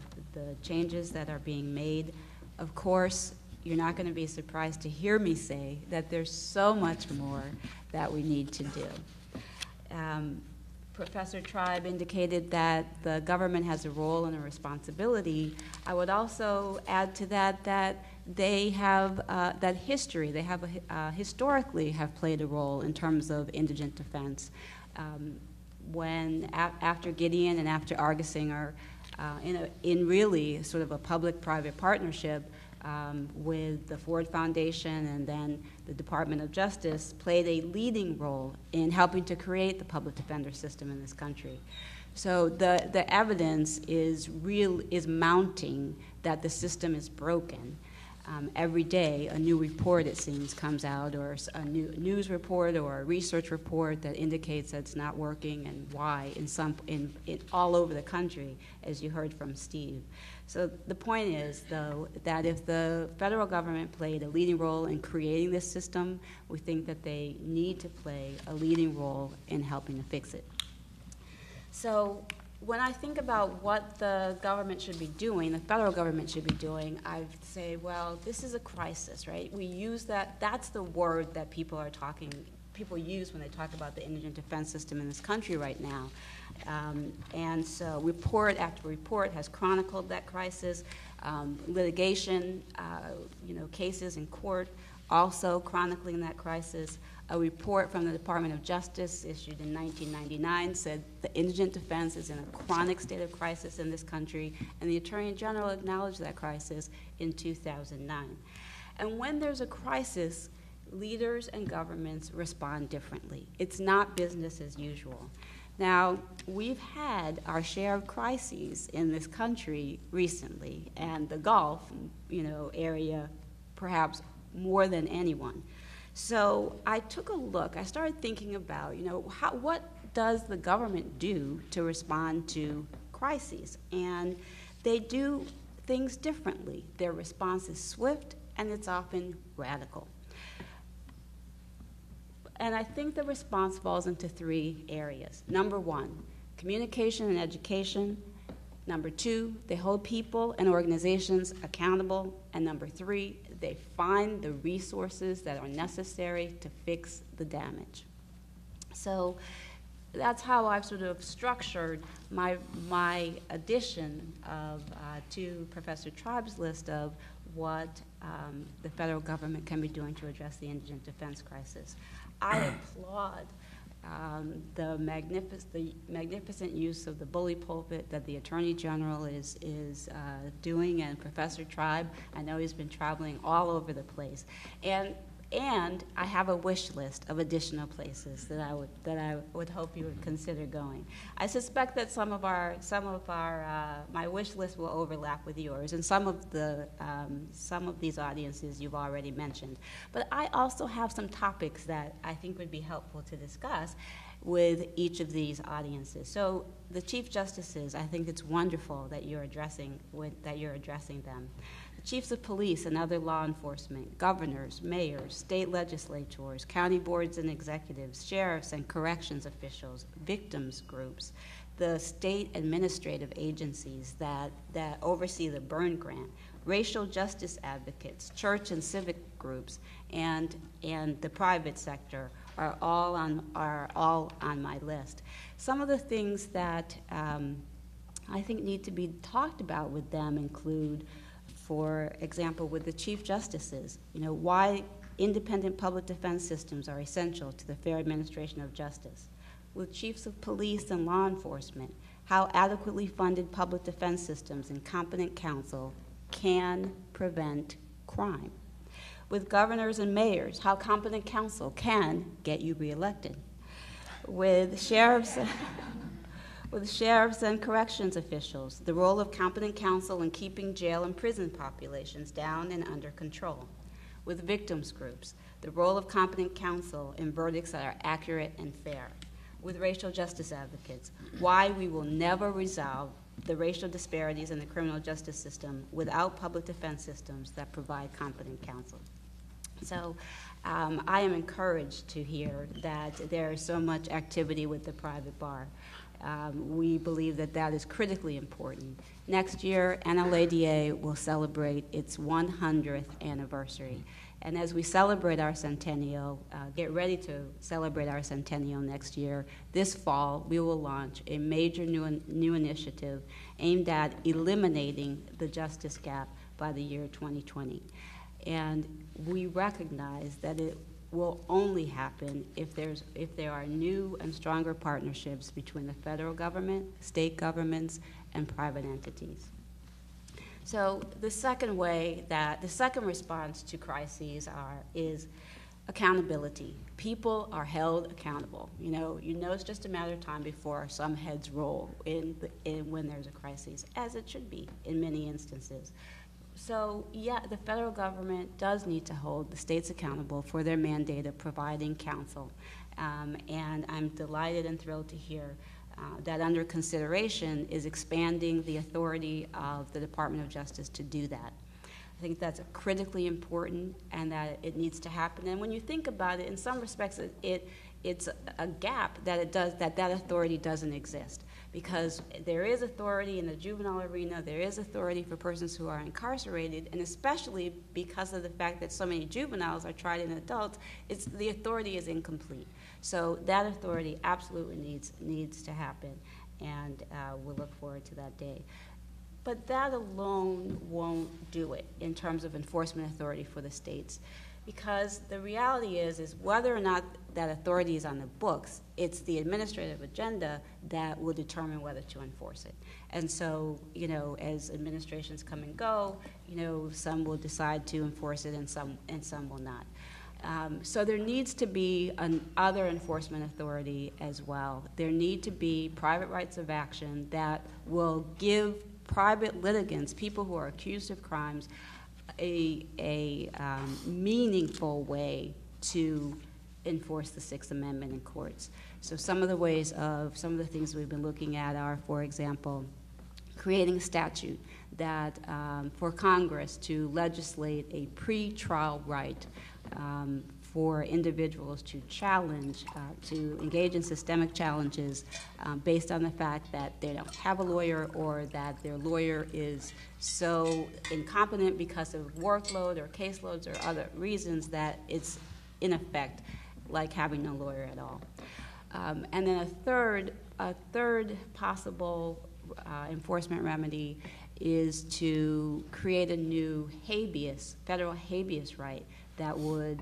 changes that are being made. Of course, you're not going to be surprised to hear me say that there's so much more that we need to do. Professor Tribe indicated that the government has a role and a responsibility. I would also add to that they have historically have played a role in terms of indigent defense. After Gideon and after Argosinger, in really sort of a public-private partnership, with the Ford Foundation and then the Department of Justice, played a leading role in helping to create the public defender system in this country. So the evidence is mounting that the system is broken. Every day, a new report, it seems, comes out, or a new news report or a research report that indicates that it's not working and why all over the country, as you heard from Steve. So the point is, though, that if the federal government played a leading role in creating this system, we think that they need to play a leading role in helping to fix it. So when I think about what the government should be doing, the federal government should be doing, I say, well, this is a crisis, right? We use that's the word that people use when they talk about the indigent defense system in this country right now. And so report after report has chronicled that crisis. Litigation, cases in court also chronicling that crisis. A report from the Department of Justice issued in 1999 said the indigent defense is in a chronic state of crisis in this country, and the Attorney General acknowledged that crisis in 2009. And when there's a crisis, leaders and governments respond differently. It's not business as usual. Now, we've had our share of crises in this country recently, and the Gulf, area perhaps more than anyone. So I took a look. I started thinking about, what does the government do to respond to crises? And they do things differently. Their response is swift, and it's often radical. And I think the response falls into 3 areas. Number 1, communication and education. Number 2, they hold people and organizations accountable. And number 3, they find the resources that are necessary to fix the damage. So that's how I've sort of structured my addition to Professor Tribe's list of what the federal government can be doing to address the indigent defense crisis. I applaud the magnificent use of the bully pulpit that the Attorney General is doing, and Professor Tribe, I know he's been traveling all over the place, and I have a wish list of additional places that I would hope you would consider going. I suspect that some of my wish list will overlap with yours, and some of these audiences you've already mentioned. But I also have some topics that I think would be helpful to discuss with each of these audiences. So the Chief Justices, I think it's wonderful that you're addressing them. Chiefs of police and other law enforcement, governors, mayors, state legislators, county boards and executives, sheriffs and corrections officials, victims groups, the state administrative agencies that oversee the Byrne Grant, racial justice advocates, church and civic groups, and the private sector are all on my list. Some of the things that I think need to be talked about with them include, for example, with the Chief Justices, why independent public defense systems are essential to the fair administration of justice. With chiefs of police and law enforcement, how adequately funded public defense systems and competent counsel can prevent crime. With governors and mayors, how competent counsel can get you reelected. With sheriffs and corrections officials, the role of competent counsel in keeping jail and prison populations down and under control. With victims groups, the role of competent counsel in verdicts that are accurate and fair. With racial justice advocates, why we will never resolve the racial disparities in the criminal justice system without public defense systems that provide competent counsel. So I am encouraged to hear that there is so much activity with the private bar. We believe that is critically important. Next year, NLADA will celebrate its 100th anniversary. And as we celebrate our centennial, get ready to celebrate our centennial next year, this fall we will launch a major new initiative aimed at eliminating the justice gap by the year 2020. And we recognize that it will only happen if there are new and stronger partnerships between the federal government, state governments, and private entities. So the second response to crises is accountability. People are held accountable. You know it's just a matter of time before some heads roll when there's a crisis, as it should be in many instances. So, yeah, the federal government does need to hold the states accountable for their mandate of providing counsel. And I'm delighted and thrilled to hear that under consideration is expanding the authority of the Department of Justice to do that. I think that's critically important and that it needs to happen. And when you think about it, in some respects, it's a gap that that authority doesn't exist. Because there is authority in the juvenile arena, there is authority for persons who are incarcerated, and especially because of the fact that so many juveniles are tried in adults, the authority is incomplete. So that authority absolutely needs to happen, and we'll look forward to that day. But that alone won't do it in terms of enforcement authority for the states. Because the reality is whether or not that authority is on the books, it's the administrative agenda that will determine whether to enforce it. And so, as administrations come and go, some will decide to enforce it and some will not. So there needs to be other enforcement authority as well. There need to be private rights of action that will give private litigants, people who are accused of crimes, a meaningful way to enforce the Sixth Amendment in courts. So some of the things we've been looking at are, for example, creating a statute that for Congress to legislate a pre-trial right for individuals to challenge, to engage in systemic challenges based on the fact that they don't have a lawyer or that their lawyer is so incompetent because of workload or caseloads or other reasons that it's, in effect, like having no lawyer at all. And then a third possible enforcement remedy is to create a new federal habeas right that would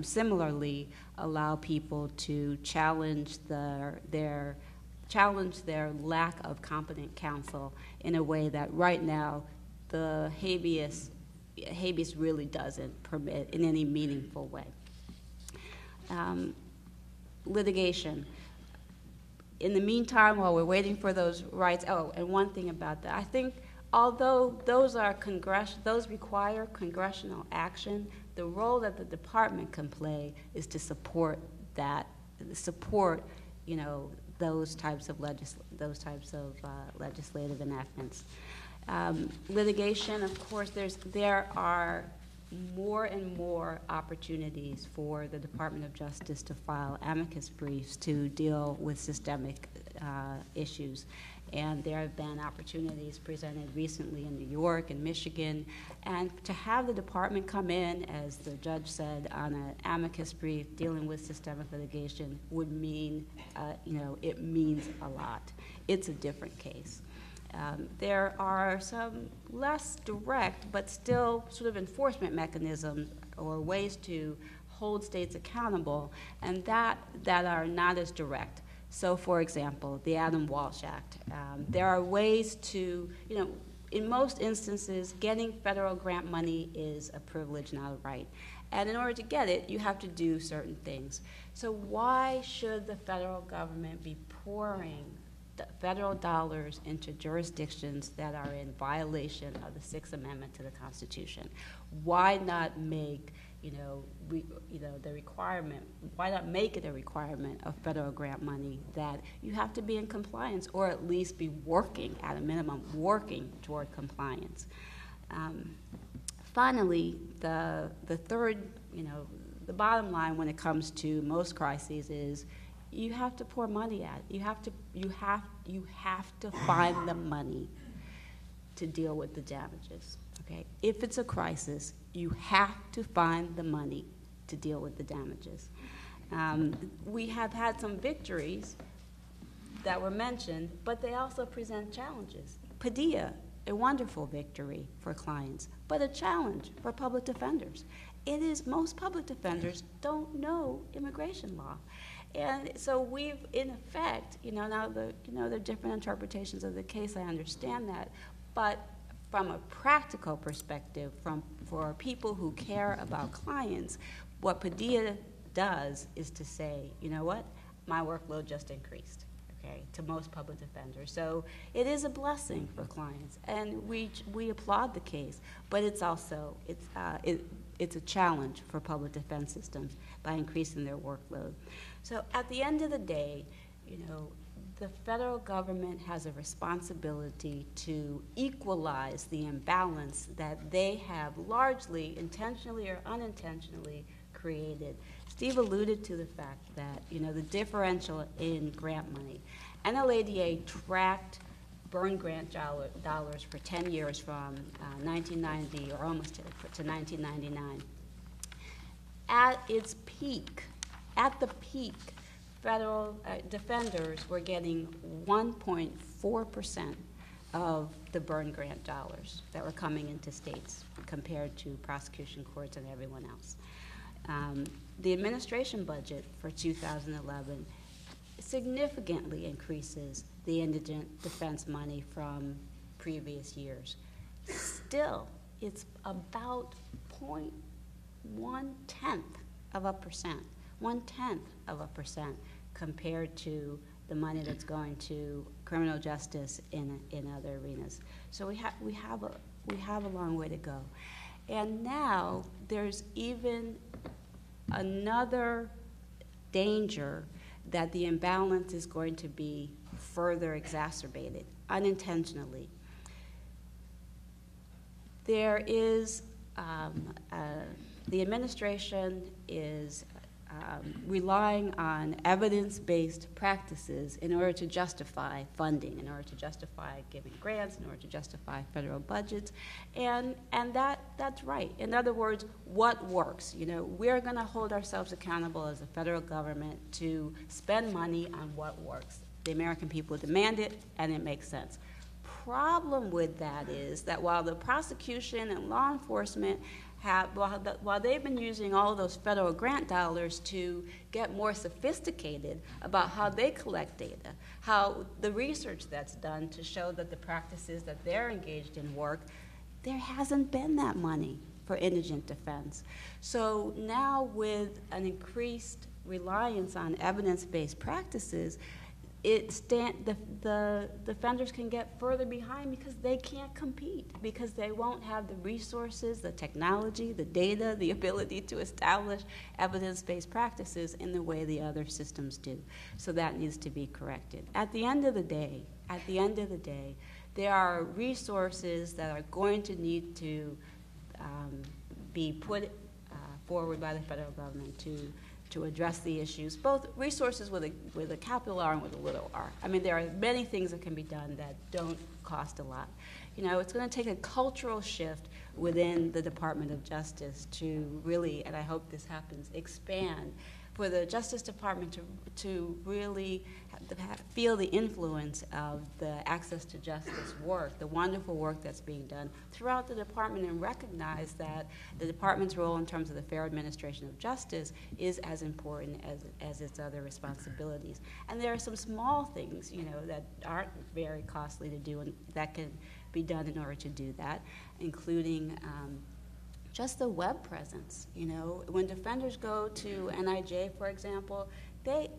similarly allow people to challenge their lack of competent counsel in a way that right now the habeas really doesn't permit in any meaningful way. Litigation. In the meantime, while we're waiting for those rights, and one thing about that, I think although those require congressional action, the role that the department can play is to support those types of legislative enactments. Litigation, of course, there are more and more opportunities for the Department of Justice to file amicus briefs to deal with systemic issues. And there have been opportunities presented recently in New York and Michigan. And to have the department come in, as the judge said, on an amicus brief dealing with systemic litigation would mean, it means a lot. It's a different case. There are some less direct, but still sort of enforcement mechanisms or ways to hold states accountable, and that are not as direct. So, for example, the Adam-Walsh Act. There are ways to, in most instances, getting federal grant money is a privilege, not a right. And in order to get it, you have to do certain things. So why should the federal government be pouring federal dollars into jurisdictions that are in violation of the Sixth Amendment to the Constitution? Why not make the requirement? Why not make it a requirement of federal grant money that you have to be in compliance, or at least be working at a minimum, working toward compliance? Finally, the third, the bottom line when it comes to most crises is you have to pour money at it. You have to find the money to deal with the damages. Okay? If it's a crisis, you have to find the money to deal with the damages. We have had some victories that were mentioned, but they also present challenges. Padilla, a wonderful victory for clients, but a challenge for public defenders. Most public defenders don't know immigration law. And so we've, in effect, now there are different interpretations of the case, I understand that, but from a practical perspective, for people who care about clients, what Padilla does is to say, you know what, my workload just increased, okay, to most public defenders. So it is a blessing for clients, and we applaud the case, but it's also, it's a challenge for public defense systems by increasing their workload. So at the end of the day, you know, the federal government has a responsibility to equalize the imbalance that they have largely, intentionally or unintentionally, created. Steve alluded to the fact that, you know, the differential in grant money. NLADA tracked burn grant dollars for 10 years from 1990, or almost to 1999. At its peak, at the peak, federal defenders were getting 1.4% of the burn grant dollars that were coming into states compared to prosecution courts and everyone else. The administration budget for 2011 significantly increases the indigent defense money from previous years. Still, it's about 0.1% compared to the money that's going to criminal justice in other arenas. So we have a long way to go. And now there's even another danger that the imbalance is going to be further exacerbated unintentionally. There is, the administration is relying on evidence-based practices in order to justify funding, in order to justify giving grants, in order to justify federal budgets, and that's right. In other words, what works? You know, we're going to hold ourselves accountable as a federal government to spend money on what works. The American people demand it, and it makes sense. Problem with that is that while the prosecution and law enforcement while they've been using all of those federal grant dollars to get more sophisticated about how they collect data, how the research that's done to show that the practices that they're engaged in work, there hasn't been that money for indigent defense. So now with an increased reliance on evidence-based practices, the defenders can get further behind because they can't compete, because they won't have the resources, the technology, the data, the ability to establish evidence-based practices in the way the other systems do. So that needs to be corrected. At the end of the day, there are resources that are going to need to be put forward by the federal government to address the issues, both resources with a capital R and with a little r. I mean, there are many things that can be done that don't cost a lot. You know, it's going to take a cultural shift within the Department of Justice to really, and I hope this happens, expand, for the Justice Department to really feel the influence of the access to justice work, the wonderful work that's being done throughout the department, and recognize that the department's role in terms of the fair administration of justice is as important as its other responsibilities. And there are some small things, you know, that aren't very costly to do and that can be done in order to do that, including just the web presence. You know, when defenders go to NIJ, for example, that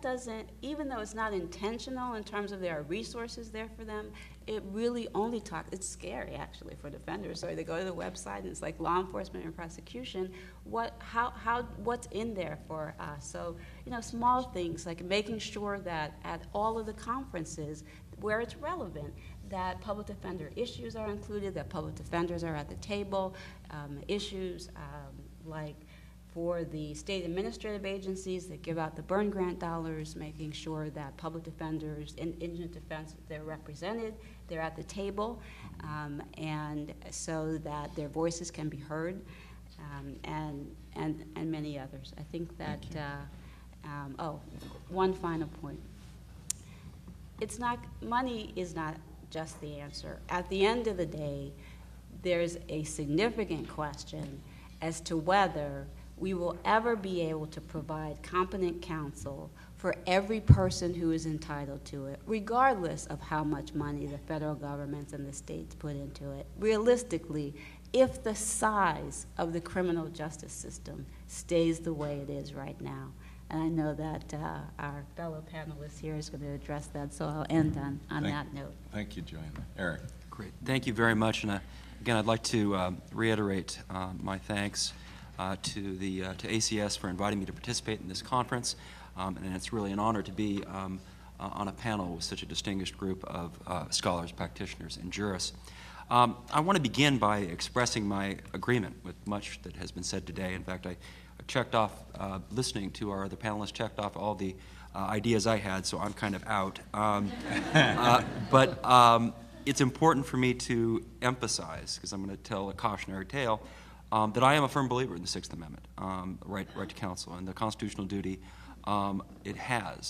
doesn't, even though it's not intentional in terms of there are resources there for them, it really only it's scary actually for defenders. So they go to the website and it's like law enforcement and prosecution, what's in there for us? So, you know, small things like making sure that at all of the conferences where it's relevant, that public defender issues are included, that public defenders are at the table, issues like for the state administrative agencies that give out the burn grant dollars, making sure that public defenders in indigent defense, they're represented, they're at the table, and so that their voices can be heard, and many others. I think that, one final point. Money is not just the answer. At the end of the day, there's a significant question as to whether we will ever be able to provide competent counsel for every person who is entitled to it, regardless of how much money the federal governments and the states put into it. Realistically, if the size of the criminal justice system stays the way it is right now. And I know that our fellow panelist here is going to address that, so I'll end on that note. Thank you, Jo-Ann. Eric. Great. Thank you very much. And again, I'd like to reiterate my thanks to ACS for inviting me to participate in this conference. And it's really an honor to be on a panel with such a distinguished group of scholars, practitioners, and jurists. I want to begin by expressing my agreement with much that has been said today. In fact, I checked off, listening to our other panelists, checked off all the ideas I had, so I'm kind of out. But it's important for me to emphasize, because I'm going to tell a cautionary tale, that I am a firm believer in the Sixth Amendment, right to counsel, and the constitutional duty it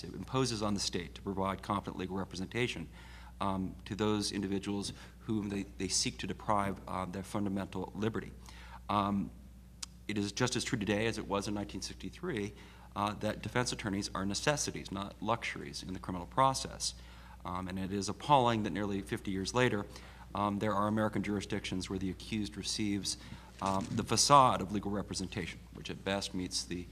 imposes on the state to provide competent legal representation to those individuals whom they seek to deprive their fundamental liberty. It is just as true today as it was in 1963 that defense attorneys are necessities, not luxuries, in the criminal process. And it is appalling that nearly 50 years later, there are American jurisdictions where the accused receives the facade of legal representation, which at best meets the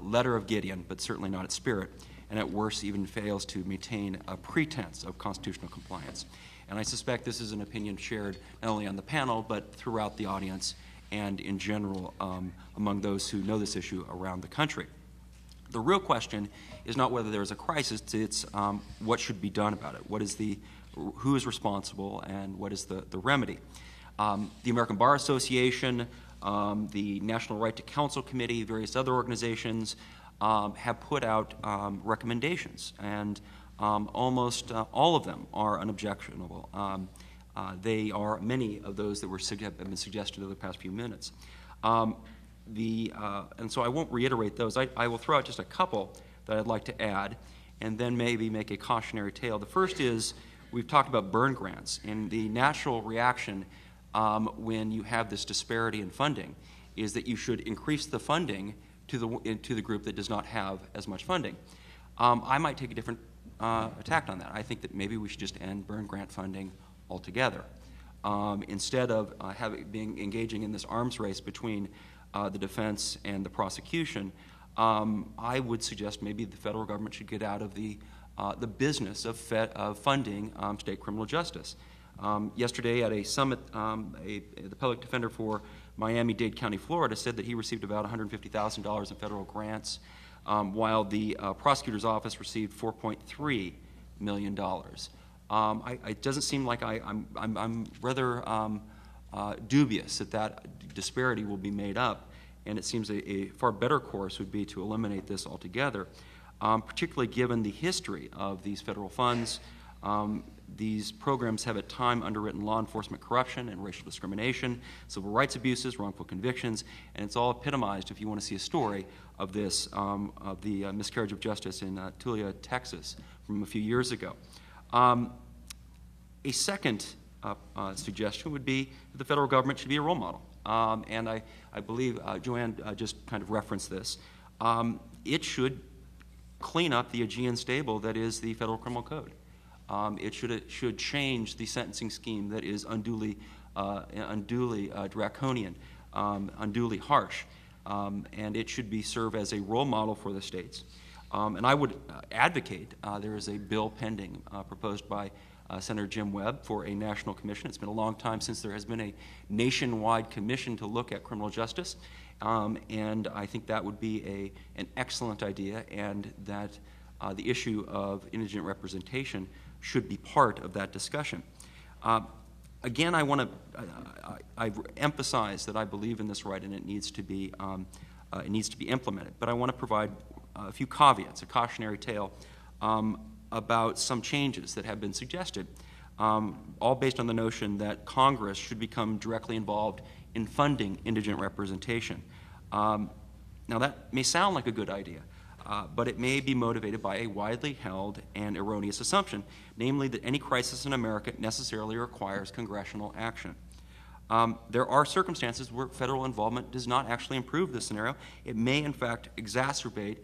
letter of Gideon, but certainly not its spirit, and at worst even fails to maintain a pretense of constitutional compliance. And I suspect this is an opinion shared not only on the panel, but throughout the audience and in general among those who know this issue around the country. The real question is not whether there is a crisis, it's what should be done about it. Who is responsible, and what is the remedy? The American Bar Association, the National Right to Counsel Committee, various other organizations have put out recommendations, and almost all of them are unobjectionable. They are many of those that have been suggested over the past few minutes. And so I won't reiterate those. I will throw out just a couple that I'd like to add, and then maybe make a cautionary tale. The first is, we've talked about burn grants, and the natural reaction when you have this disparity in funding is that you should increase the funding to the group that does not have as much funding. I might take a different tact on that. I think that maybe we should just end burn grant funding altogether. Instead of engaging in this arms race between the defense and the prosecution, I would suggest maybe the federal government should get out of the business of funding state criminal justice. Yesterday at a summit, the public defender for Miami-Dade County, Florida, said that he received about $150,000 in federal grants, while the prosecutor's office received $4.3 million. It doesn't seem like I'm rather dubious that disparity will be made up, and it seems a far better course would be to eliminate this altogether, particularly given the history of these federal funds. These programs have at times underwritten law enforcement corruption and racial discrimination, civil rights abuses, wrongful convictions, and it's all epitomized, if you want to see a story of this, of the miscarriage of justice in Tulia, Texas, from a few years ago. A second suggestion would be that the federal government should be a role model. And I believe Jo-Ann just kind of referenced this. It should clean up the Aegean stable that is the Federal Criminal Code. It should change the sentencing scheme that is unduly draconian, unduly harsh, and it should serve as a role model for the states. And I would advocate, there is a bill pending proposed by Senator Jim Webb for a national commission. It's been a long time since there has been a nationwide commission to look at criminal justice, and I think that would be an excellent idea, and that the issue of indigent representation should be part of that discussion. Again, I emphasize that I believe in this right, and it needs to be implemented. But I want to provide a few caveats, a cautionary tale about some changes that have been suggested, all based on the notion that Congress should become directly involved in funding indigent representation. Now that may sound like a good idea, but it may be motivated by a widely held and erroneous assumption, namely that any crisis in America necessarily requires congressional action. There are circumstances where federal involvement does not actually improve this scenario. It may, in fact, exacerbate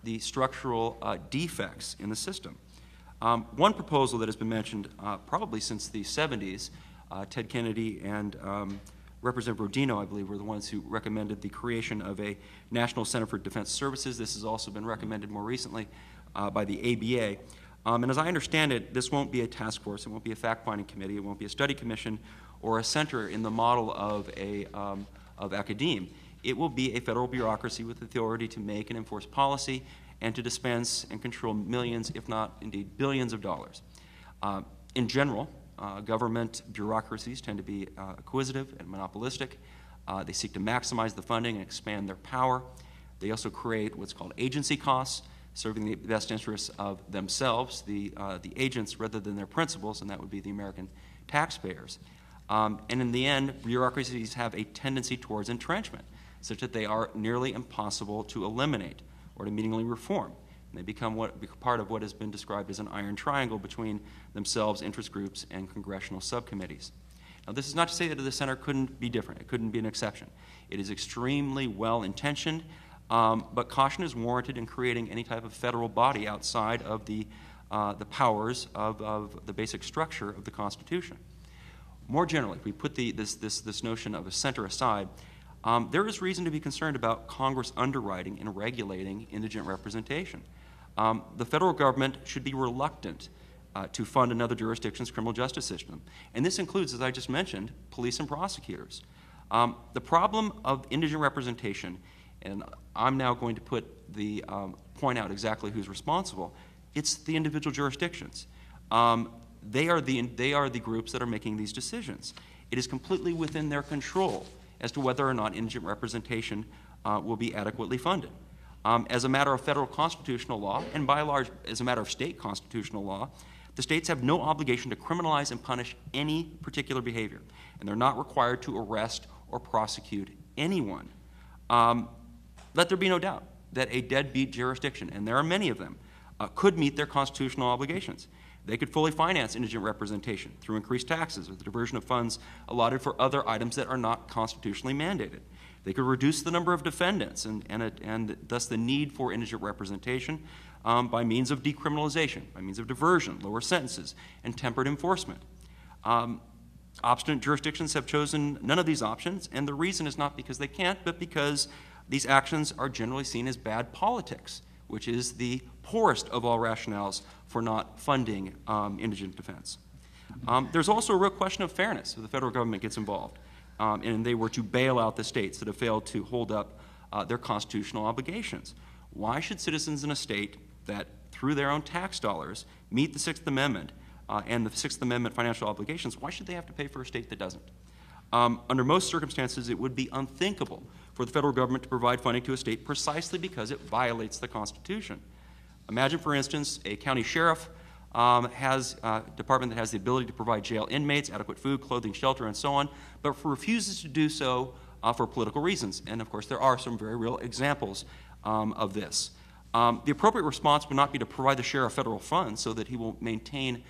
the structural defects in the system. One proposal that has been mentioned probably since the 70s, Ted Kennedy and Representative Rodino, I believe, were the ones who recommended the creation of a National Center for Defense Services. This has also been recommended more recently by the ABA. And as I understand it, this won't be a task force, it won't be a fact-finding committee, it won't be a study commission or a center in the model of academe. It will be a federal bureaucracy with authority to make and enforce policy and to dispense and control millions, if not indeed billions of dollars. In general, government bureaucracies tend to be acquisitive and monopolistic. They seek to maximize the funding and expand their power. They also create what's called agency costs, serving the best interests of themselves, the agents, rather than their principals, and that would be the American taxpayers. And in the end, bureaucracies have a tendency towards entrenchment, such that they are nearly impossible to eliminate or to meaningfully reform. And they become part of what has been described as an iron triangle between themselves, interest groups, and congressional subcommittees. Now, this is not to say that the center couldn't be different. It couldn't be an exception. It is extremely well-intentioned, but caution is warranted in creating any type of federal body outside of the powers of the basic structure of the Constitution. More generally, if we put this notion of a center aside, there is reason to be concerned about Congress underwriting and regulating indigent representation. The federal government should be reluctant to fund another jurisdiction's criminal justice system. And this includes, as I just mentioned, police and prosecutors. The problem of indigent representation, and I'm now going to point out exactly who's responsible, it's the individual jurisdictions. They are the groups that are making these decisions. It is completely within their control as to whether or not indigent representation will be adequately funded. As a matter of federal constitutional law, and by and large as a matter of state constitutional law, the states have no obligation to criminalize and punish any particular behavior, and they're not required to arrest or prosecute anyone. Let there be no doubt that a deadbeat jurisdiction, and there are many of them, could meet their constitutional obligations. They could fully finance indigent representation through increased taxes or the diversion of funds allotted for other items that are not constitutionally mandated. They could reduce the number of defendants and thus the need for indigent representation by means of decriminalization, by means of diversion, lower sentences, and tempered enforcement. Obstinate jurisdictions have chosen none of these options, and the reason is not because they can't, but because these actions are generally seen as bad politics, which is the poorest of all rationales for not funding indigent defense. There's also a real question of fairness if the federal government gets involved and they were to bail out the states that have failed to hold up their constitutional obligations. Why should citizens in a state that, through their own tax dollars, meet the Sixth Amendment and the Sixth Amendment financial obligations, why should they have to pay for a state that doesn't? Under most circumstances, it would be unthinkable for the federal government to provide funding to a state precisely because it violates the Constitution. Imagine, for instance, a county sheriff has a department that has the ability to provide jail inmates adequate food, clothing, shelter, and so on, but refuses to do so for political reasons. And of course, there are some very real examples of this. The appropriate response would not be to provide the sheriff federal funds so that he will maintain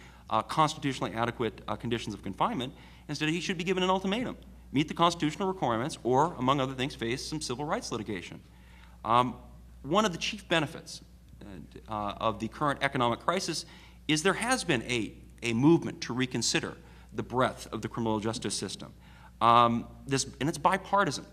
constitutionally adequate conditions of confinement. Instead, he should be given an ultimatum: meet the constitutional requirements or, among other things, face some civil rights litigation. One of the chief benefits of the current economic crisis is there has been a movement to reconsider the breadth of the criminal justice system. And it's bipartisan.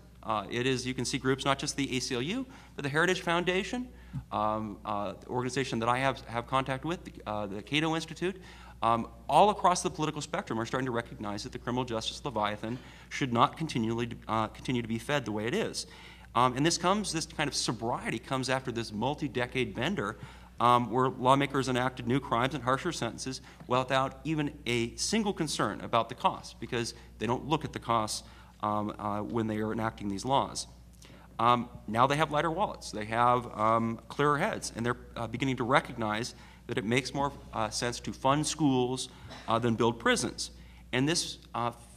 It is, you can see groups, not just the ACLU, but the Heritage Foundation, the organization that I have contact with, the Cato Institute, all across the political spectrum are starting to recognize that the criminal justice leviathan should not continue to be fed the way it is. And this kind of sobriety comes after this multi-decade bender where lawmakers enacted new crimes and harsher sentences without even a single concern about the costs, because they don't look at the costs when they are enacting these laws. Now they have lighter wallets, they have clearer heads, and they're beginning to recognize that it makes more sense to fund schools than build prisons. And this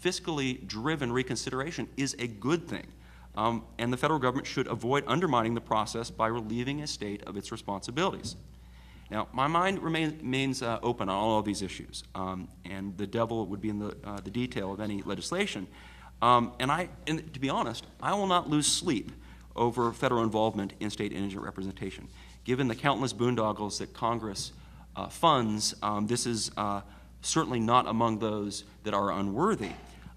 fiscally driven reconsideration is a good thing. And the federal government should avoid undermining the process by relieving a state of its responsibilities. Now, my mind remains open on all of these issues, and the devil would be in the detail of any legislation. And to be honest, I will not lose sleep over federal involvement in state indigent representation. Given the countless boondoggles that Congress funds, this is certainly not among those that are unworthy.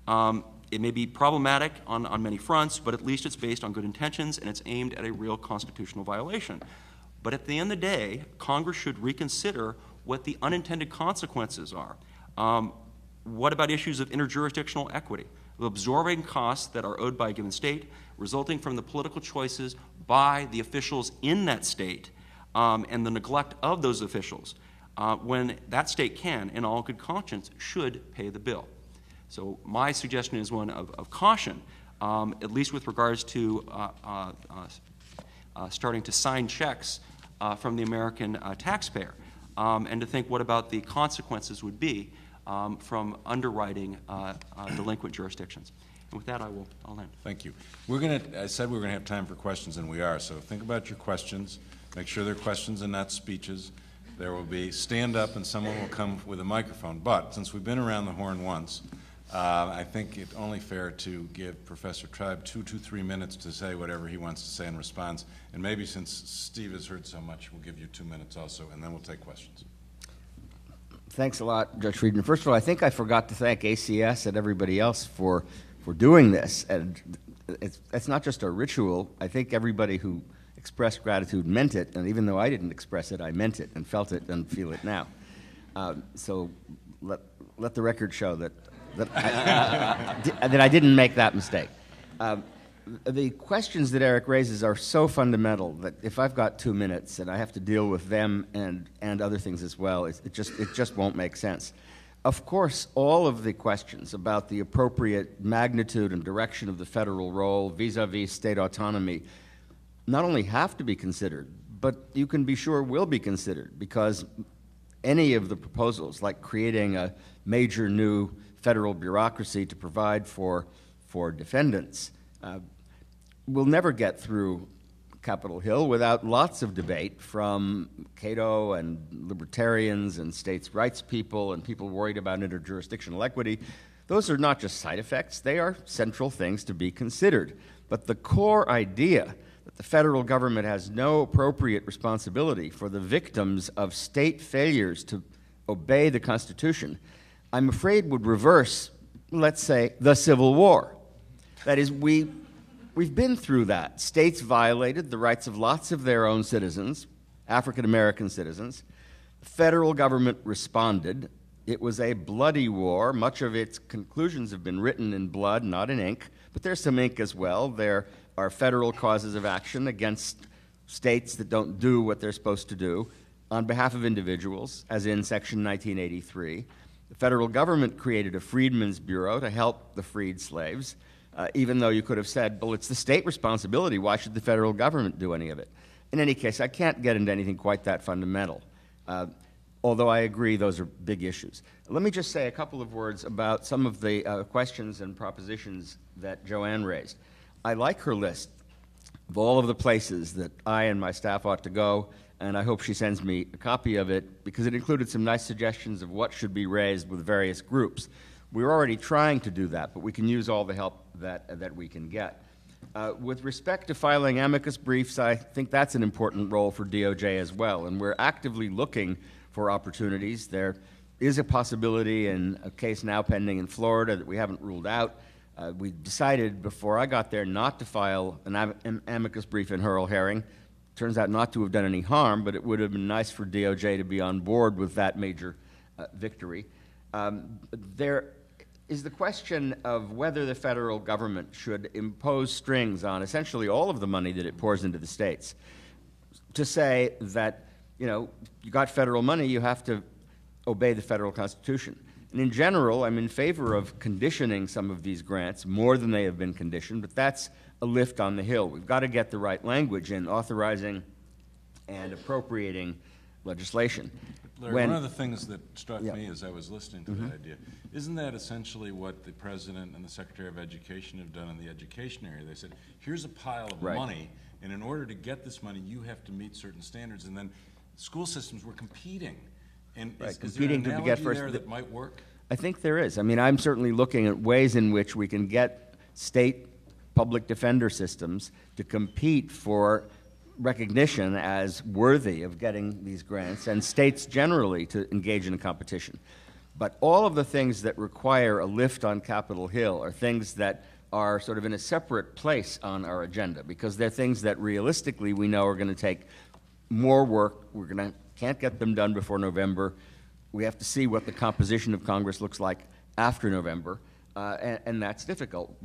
It may be problematic on many fronts, but at least it's based on good intentions and it's aimed at a real constitutional violation. But at the end of the day, Congress should reconsider what the unintended consequences are. What about issues of interjurisdictional equity, of absorbing costs that are owed by a given state, resulting from the political choices by the officials in that state and the neglect of those officials, when that state can, in all good conscience, should pay the bill. So my suggestion is one of caution, at least with regards to starting to sign checks from the American taxpayer, and to think what about the consequences would be from underwriting delinquent jurisdictions. And with that, I'll end. Thank you. I said we were going to have time for questions, and we are. So think about your questions. Make sure they're questions and not speeches. There will be stand up, and someone will come with a microphone. But since we've been around the horn once, I think it's only fair to give Professor Tribe 2 to 3 minutes to say whatever he wants to say in response. And maybe since Steve has heard so much, we'll give you 2 minutes also, and then we'll take questions. Thanks a lot, Judge Friedman. First of all, I think I forgot to thank ACS and everybody else for doing this. And it's not just a ritual. I think everybody who expressed gratitude meant it, and even though I didn't express it, I meant it and felt it and feel it now. So let the record show that I didn't make that mistake. The questions that Erik raises are so fundamental that if I've got 2 minutes and I have to deal with them and other things as well, it just won't make sense. Of course, all of the questions about the appropriate magnitude and direction of the federal role vis-a-vis state autonomy not only have to be considered, but you can be sure will be considered, because any of the proposals, like creating a major new federal bureaucracy to provide for defendants, will never get through Capitol Hill without lots of debate from Cato and libertarians and states' rights people and people worried about interjurisdictional equity. Those are not just side effects, they are central things to be considered. But the core idea that the federal government has no appropriate responsibility for the victims of state failures to obey the Constitution, I'm afraid would reverse, let's say, the Civil War. That is, we've been through that. States violated the rights of lots of their own citizens, African-American citizens. The federal government responded. It was a bloody war. Much of its conclusions have been written in blood, not in ink, but there's some ink as well. There are federal causes of action against states that don't do what they're supposed to do on behalf of individuals, as in Section 1983. The federal government created a Freedmen's Bureau to help the freed slaves, even though you could have said, well, it's the state responsibility. Why should the federal government do any of it? In any case, I can't get into anything quite that fundamental, although I agree those are big issues. Let me just say a couple of words about some of the questions and propositions that Jo-Ann raised. I like her list of all of the places that I and my staff ought to go, and I hope she sends me a copy of it, because it included some nice suggestions of what should be raised with various groups. We're already trying to do that, but we can use all the help that we can get. With respect to filing amicus briefs, I think that's an important role for DOJ as well, and we're actively looking for opportunities. There is a possibility in a case now pending in Florida that we haven't ruled out. We decided before I got there not to file an amicus brief in Hurl Herring. Turns out not to have done any harm, but it would have been nice for DOJ to be on board with that major victory. There is the question of whether the federal government should impose strings on essentially all of the money that it pours into the states. To say that, you got federal money, you have to obey the federal Constitution. And in general, I'm in favor of conditioning some of these grants more than they have been conditioned, but that's a lift on the hill. We've got to get the right language in authorizing and appropriating legislation. Larry, one of the things that struck me as I was listening to that idea, isn't that essentially what the President and the Secretary of Education have done in the education area? They said, here's a pile of money, and in order to get this money, you have to meet certain standards, and then school systems were competing. And is there an analogy there that might work? I think there is. I mean, I'm certainly looking at ways in which we can get state public defender systems to compete for recognition as worthy of getting these grants, and states generally to engage in a competition. But all of the things that require a lift on Capitol Hill are things that are sort of in a separate place on our agenda, because they're things that realistically we know are going to take more work. Can't get them done before November. We have to see what the composition of Congress looks like after November, and that's difficult.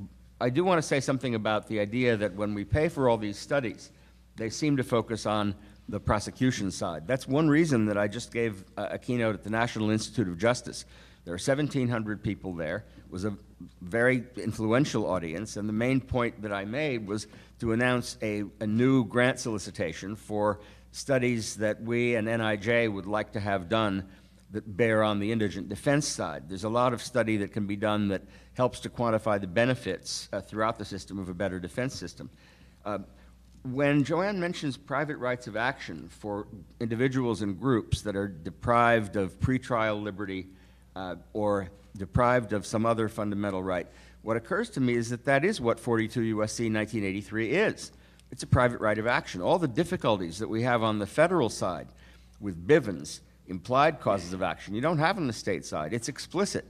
I do want to say something about the idea that when we pay for all these studies, they seem to focus on the prosecution side. That's one reason that I just gave a keynote at the National Institute of Justice. There are 1,700 people there. It was a very influential audience, and the main point that I made was to announce a new grant solicitation for studies that we and NIJ would like to have done that bear on the indigent defense side. There's a lot of study that can be done that helps to quantify the benefits throughout the system of a better defense system. When Jo-Ann mentions private rights of action for individuals and groups that are deprived of pretrial liberty or deprived of some other fundamental right, what occurs to me is that that is what 42 U.S.C. 1983 is. It's a private right of action. All the difficulties that we have on the federal side with Bivens, implied causes of action, you don't have on the state side. It's explicit.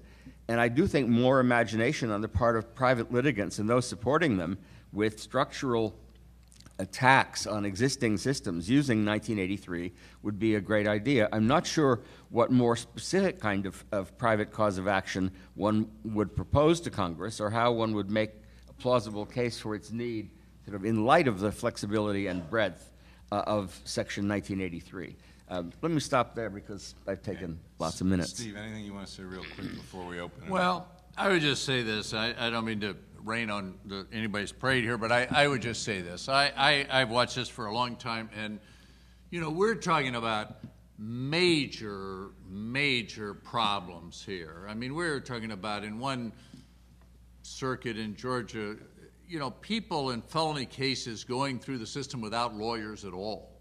And I do think more imagination on the part of private litigants and those supporting them with structural attacks on existing systems using 1983 would be a great idea. I'm not sure what more specific kind of private cause of action one would propose to Congress, or how one would make a plausible case for its need, sort of in light of the flexibility and breadth of Section 1983. Let me stop there because I've taken lots of minutes. Steve, anything you want to say real quick before we open it? Well, I would just say this. I don't mean to rain on anybody's parade here, but I would just say this. I've watched this for a long time, and, you know, we're talking about major problems here. I mean, we're talking about in one circuit in Georgia, you know, people in felony cases going through the system without lawyers at all.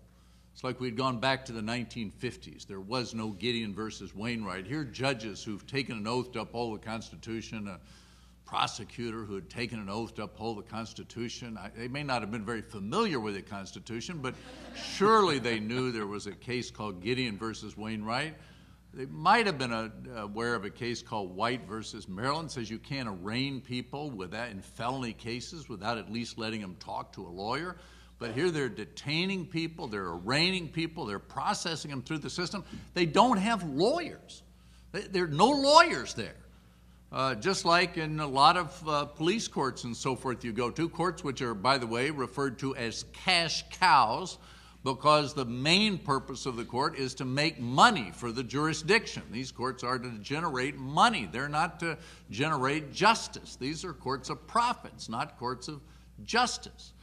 It's like we'd gone back to the 1950s. There was no Gideon versus Wainwright. Here are judges who've taken an oath to uphold the Constitution, a prosecutor who had taken an oath to uphold the Constitution. They may not have been very familiar with the Constitution, but surely they knew there was a case called Gideon versus Wainwright. They might have been aware of a case called White versus Maryland. It says you can't arraign people in felony cases without at least letting them talk to a lawyer. But here they're detaining people, they're arraigning people, they're processing them through the system. They don't have lawyers. There are no lawyers there. Just like in a lot of police courts and so forth you go to, courts which are, by the way, referred to as cash cows, because the main purpose of the court is to make money for the jurisdiction. These courts are to generate money. They're not to generate justice. These are courts of profits, not courts of justice.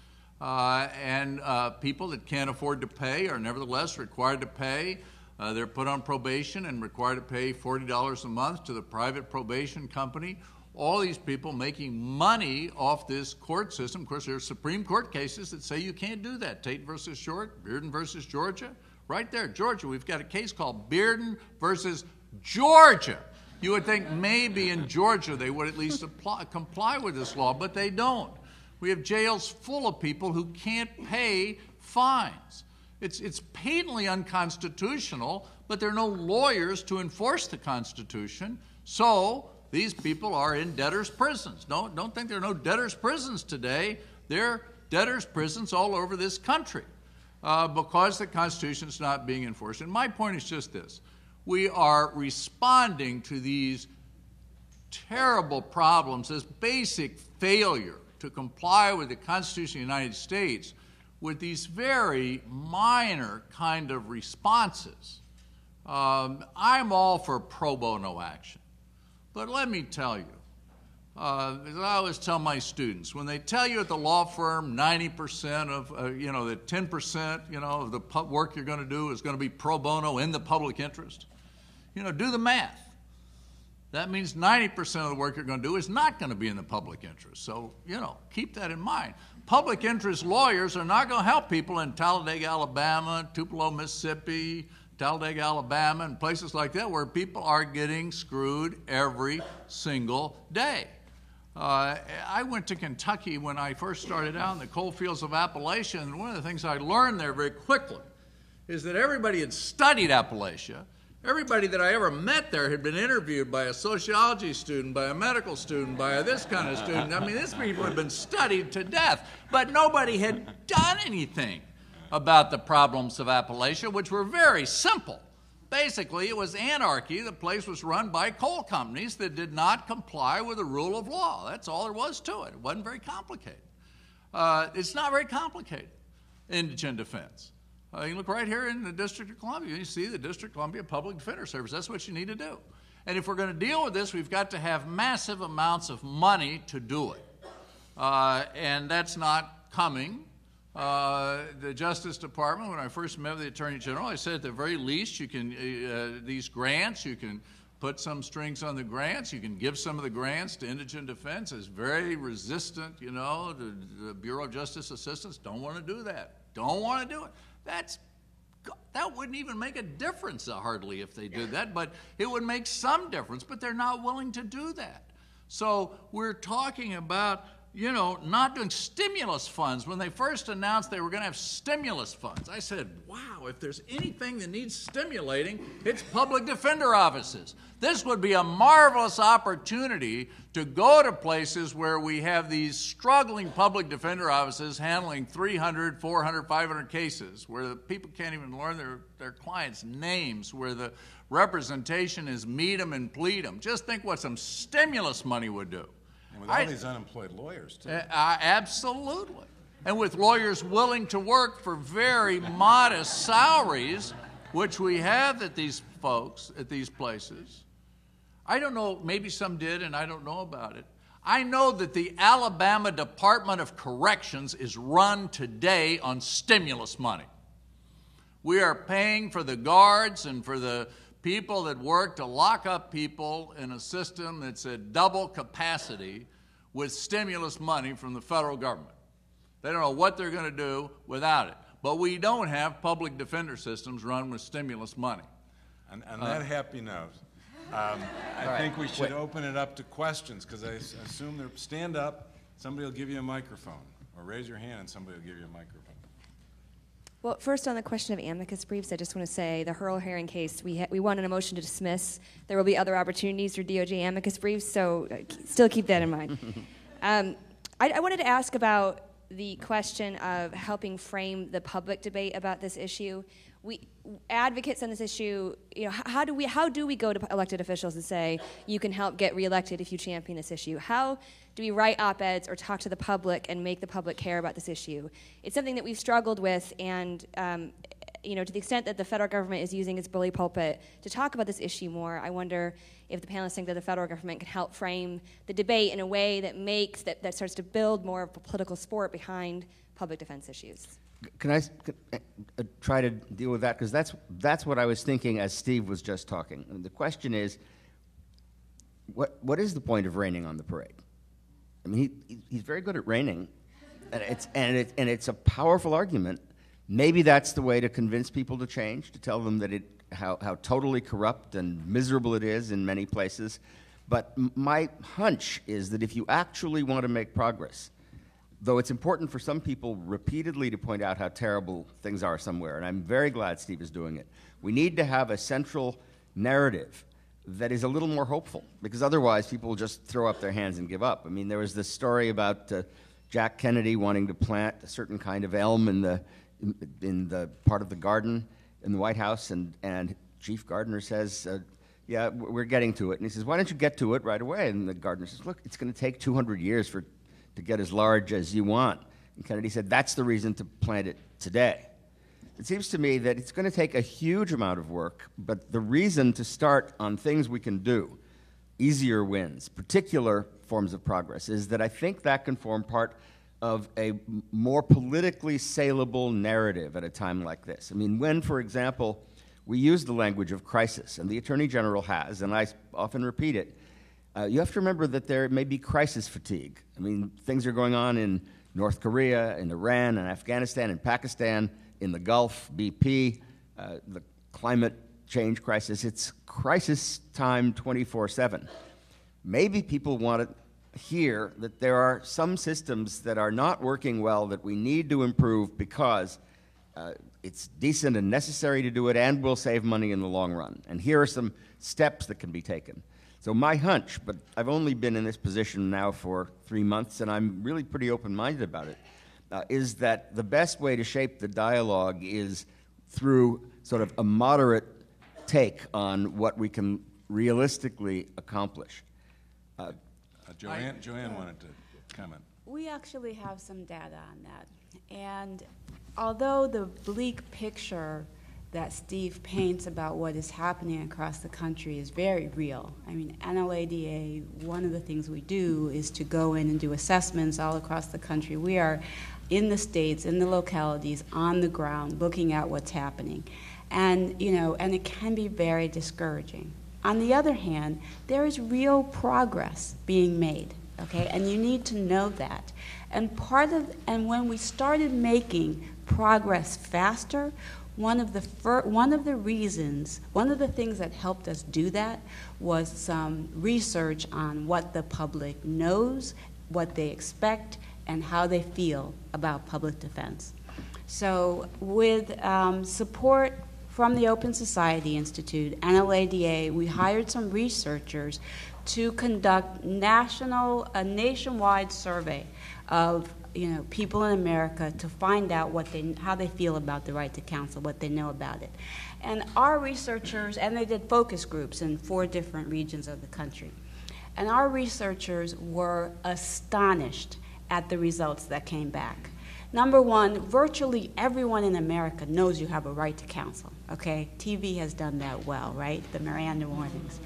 And people that can't afford to pay are nevertheless required to pay. They're put on probation and required to pay $40 a month to the private probation company. All these people making money off this court system. Of course, there are Supreme Court cases that say you can't do that. Tate versus Short, Bearden versus Georgia. Right there, Georgia, we've got a case called Bearden versus Georgia. You would think maybe in Georgia they would at least comply with this law, but they don't. We have jails full of people who can't pay fines. It's patently unconstitutional, but there are no lawyers to enforce the Constitution, so these people are in debtors' prisons. Don't think there are no debtors' prisons today. There are debtors' prisons all over this country because the Constitution is not being enforced. And my point is just this. We are responding to these terrible problems, this basic failure to comply with the Constitution of the United States with these very minor kind of responses. I'm all for pro bono action. But let me tell you, as I always tell my students, when they tell you at the law firm 90% of, that 10%, of the work you're going to do is going to be pro bono in the public interest, do the math. That means 90% of the work you're going to do is not going to be in the public interest. So, keep that in mind. Public interest lawyers are not going to help people in Talladega, Alabama, Tupelo, Mississippi, Talladega, Alabama, and places like that where people are getting screwed every single day. I went to Kentucky when I first started out in the coal fields of Appalachia, and one of the things I learned there very quickly is that everybody had studied Appalachia. Everybody that I ever met there had been interviewed by a sociology student, by a medical student, by a this kind of student. I mean, these people had been studied to death, but nobody had done anything about the problems of Appalachia, which were very simple. Basically, it was anarchy. The place was run by coal companies that did not comply with the rule of law. That's all there was to it. It wasn't very complicated. It's not very complicated, indigent defense. You look right here in the District of Columbia, you see the District of Columbia Public Defender Service. That's what you need to do. And if we're going to deal with this, we've got to have massive amounts of money to do it. And that's not coming. The Justice Department, when I first met with the Attorney General, I said at the very least you can, these grants, you can put some strings on the grants. You can give some of the grants to indigent defense. It's very resistant, you know. The Bureau of Justice Assistance don't want to do that. Don't want to do it. That wouldn't even make a difference hardly if they did that, but it would make some difference, but they're not willing to do that. So we're talking about, you know, not doing stimulus funds. When they first announced they were going to have stimulus funds, I said, wow, if there's anything that needs stimulating, it's public defender offices. This would be a marvelous opportunity to go to places where we have these struggling public defender offices handling 300, 400, 500 cases, where the people can't even learn their clients' names, where the representation is meet 'em and plead 'em. Just think what some stimulus money would do. And with all these unemployed lawyers, too. Absolutely. And with lawyers willing to work for very modest salaries, which we have at these folks, at these places. I don't know, maybe some did and I don't know about it. I know that the Alabama Department of Corrections is run today on stimulus money. We are paying for the guards and for the people that work to lock up people in a system that's at double capacity with stimulus money from the federal government. They don't know what they're going to do without it. But we don't have public defender systems run with stimulus money. And on that happy note, I think we should open it up to questions, because I assume they're stand up, somebody will give you a microphone, or raise your hand and somebody will give you a microphone. Well, first on the question of amicus briefs, I just want to say the Hurl Herring case, we wanted a motion to dismiss. There will be other opportunities for DOJ amicus briefs, so still keep that in mind. I wanted to ask about the question of helping frame the public debate about this issue. We advocates on this issue, you know, how do we go to elected officials and say you can help get reelected if you champion this issue? How do we write op-eds or talk to the public and make the public care about this issue? It's something that we've struggled with, and you know, to the extent that the federal government is using its bully pulpit to talk about this issue more, I wonder if the panelists think that the federal government can help frame the debate in a way that makes that starts to build more of a political sport behind public defense issues. Can I try to deal with that? Because that's what I was thinking as Steve was just talking. And the question is, what is the point of raining on the parade? I mean, he's very good at raining, and it's a powerful argument. Maybe that's the way to convince people to change, to tell them that how totally corrupt and miserable it is in many places. But my hunch is that if you actually want to make progress, though it's important for some people repeatedly to point out how terrible things are somewhere, and I'm very glad Steve is doing it, we need to have a central narrative that is a little more hopeful, because otherwise people will just throw up their hands and give up. I mean, there was this story about Jack Kennedy wanting to plant a certain kind of elm in the part of the garden in the White House, and Chief Gardener says, yeah, we're getting to it. And he says, why don't you get to it right away? And the gardener says, look, it's going to take 200 years to get as large as you want. And Kennedy said, that's the reason to plant it today. It seems to me that it's going to take a huge amount of work, but the reason to start on things we can do, easier wins, particular forms of progress, is that I think that can form part of a more politically saleable narrative at a time like this. I mean, when, for example, we use the language of crisis, and the Attorney General has, and I often repeat it, you have to remember that there may be crisis fatigue. I mean, things are going on in North Korea, in Iran, in Afghanistan, in Pakistan, in the Gulf, BP, the climate change crisis. It's crisis time 24/7. Maybe people want here that there are some systems that are not working well that we need to improve because it's decent and necessary to do it and will save money in the long run. And here are some steps that can be taken. So my hunch, but I've only been in this position now for 3 months, and I'm really pretty open-minded about it, is that the best way to shape the dialogue is through sort of a moderate take on what we can realistically accomplish. Jo-Ann wanted to comment. We actually have some data on that. And although the bleak picture that Steve paints about what is happening across the country is very real. I mean, NLADA, one of the things we do is to go in and do assessments all across the country. We are in the states, in the localities, on the ground, looking at what's happening. And, you know, and it can be very discouraging. On the other hand, there is real progress being made, okay? And you need to know that. And when we started making progress faster, one of the things that helped us do that was some research on what the public knows, what they expect, and how they feel about public defense. So with support from the Open Society Institute, NLADA, we hired some researchers to conduct a nationwide survey of people in America to find out how they feel about the right to counsel, what they know about it. And our researchers, and they did focus groups in 4 different regions of the country. And our researchers were astonished at the results that came back. Number one, virtually everyone in America knows you have a right to counsel, okay? TV has done that well, right? The Miranda warnings.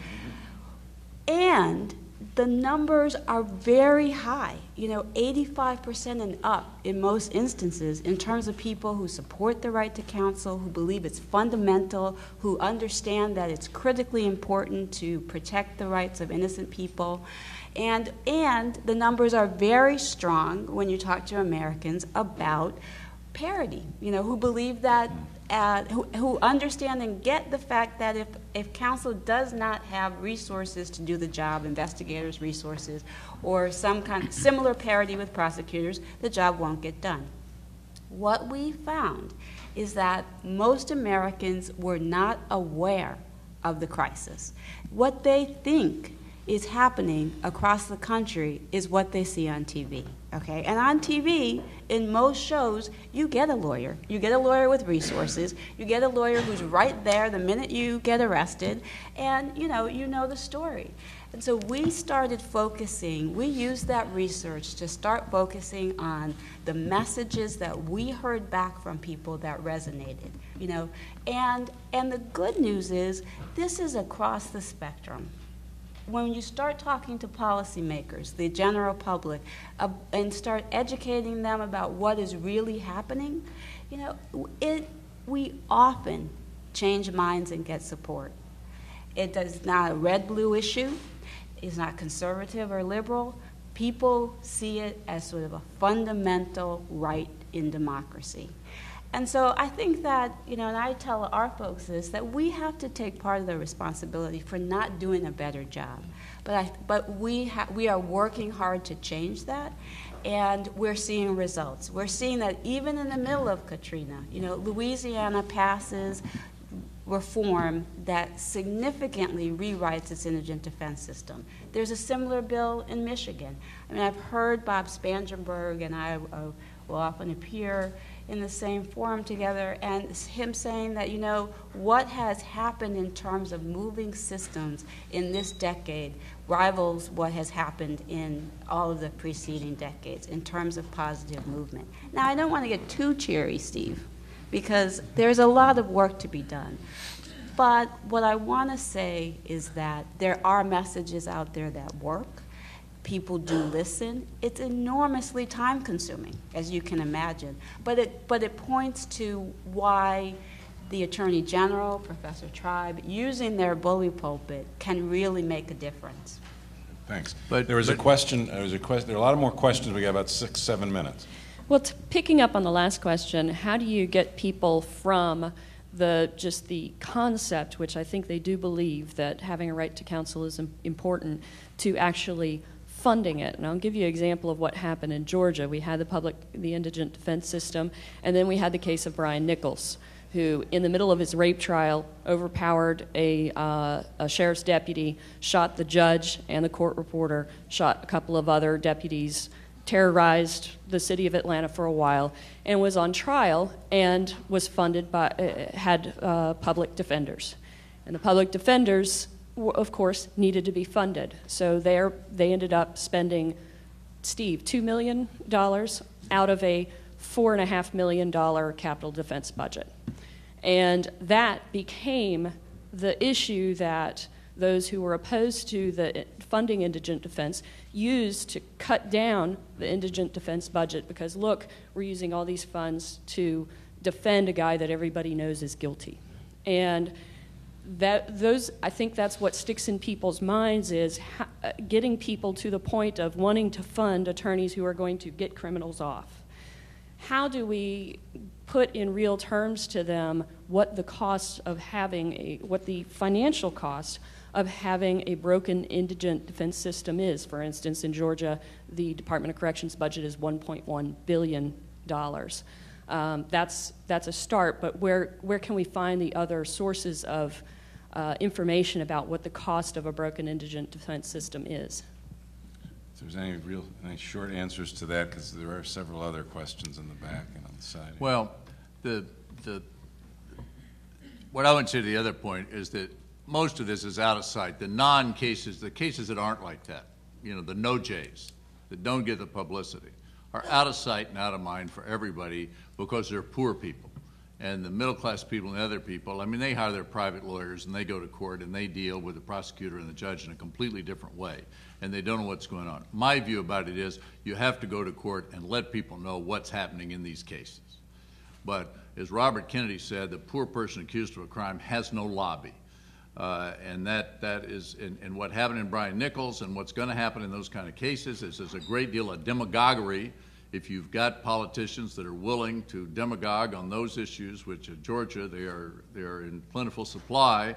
And the numbers are very high, 85% and up in most instances in terms of people who support the right to counsel, who believe it's fundamental, who understand that it's critically important to protect the rights of innocent people. And the numbers are very strong when you talk to Americans about parity, who believe that, who understand and get the fact that if counsel does not have resources to do the job, investigators' resources, or some kind of similar parity with prosecutors, the job won't get done. What we found is that most Americans were not aware of the crisis. What they think is happening across the country is what they see on TV, okay? And on TV, in most shows, you get a lawyer. You get a lawyer with resources. You get a lawyer who's right there the minute you get arrested, and you know the story. And so we started focusing, we used that research to start focusing on the messages that we heard back from people that resonated, And the good news is, this is across the spectrum. When you start talking to policymakers, the general public, and start educating them about what is really happening, we often change minds and get support. It is not a red-blue issue. It's not conservative or liberal. People see it as sort of a fundamental right in democracy. And so I think that, and I tell our folks this, that we have to take part of the responsibility for not doing a better job. But we are working hard to change that, and we're seeing results. We're seeing that even in the middle of Katrina, Louisiana passes reform that significantly rewrites its indigent defense system. There's a similar bill in Michigan. I mean, I've heard Bob Spangenberg and I will often appear in the same forum together, and him saying that, what has happened in terms of moving systems in this decade rivals what has happened in all of the preceding decades in terms of positive movement. Now, I don't want to get too cheery, Steve, because there's a lot of work to be done. But what I want to say is that there are messages out there that work. People do listen. It's enormously time-consuming, as you can imagine. But it points to why the Attorney General, Professor Tribe, using their bully pulpit can really make a difference. Thanks. There was a question. There are a lot of more questions. We got about 6-7 minutes. Well, picking up on the last question, how do you get people from just the concept, which I think they do believe that having a right to counsel is important, to actually funding it. And I'll give you an example of what happened in Georgia. We had the indigent defense system, and then we had the case of Brian Nichols, who, in the middle of his rape trial, overpowered a sheriff's deputy, shot the judge and the court reporter, shot a couple of other deputies, terrorized the city of Atlanta for a while, and was on trial and was funded by, had public defenders. And the public defenders, of course, needed to be funded. So they ended up spending, Steve, $2 million out of a $4.5 million capital defense budget. And that became the issue that those who were opposed to the funding indigent defense used to cut down the indigent defense budget because, look, we're using all these funds to defend a guy that everybody knows is guilty. And I think that's what sticks in people's minds is getting people to the point of wanting to fund attorneys who are going to get criminals off. How do we put in real terms to them what the cost of having what the financial cost of having a broken indigent defense system is? For instance, in Georgia, the Department of Corrections budget is $1.1 billion. That's a start, but where can we find the other sources of information about what the cost of a broken indigent defense system is? If there's any short answers to that, because there are several other questions in the back and on the side. Well, what I would say to the other point is that most of this is out of sight. The non-cases, the cases that aren't like that, you know, the no-J's, that don't get the publicity, are out of sight and out of mind for everybody because they're poor people. And the middle-class people and the other people, I mean, they hire their private lawyers and they go to court and they deal with the prosecutor and the judge in a completely different way, and they don't know what's going on. My view about it is you have to go to court and let people know what's happening in these cases. But as Robert Kennedy said, the poor person accused of a crime has no lobby. And that is, and what happened in Brian Nichols and what's going to happen in those kind of cases is there's a great deal of demagoguery. If you've got politicians that are willing to demagogue on those issues, which in Georgia they are in plentiful supply,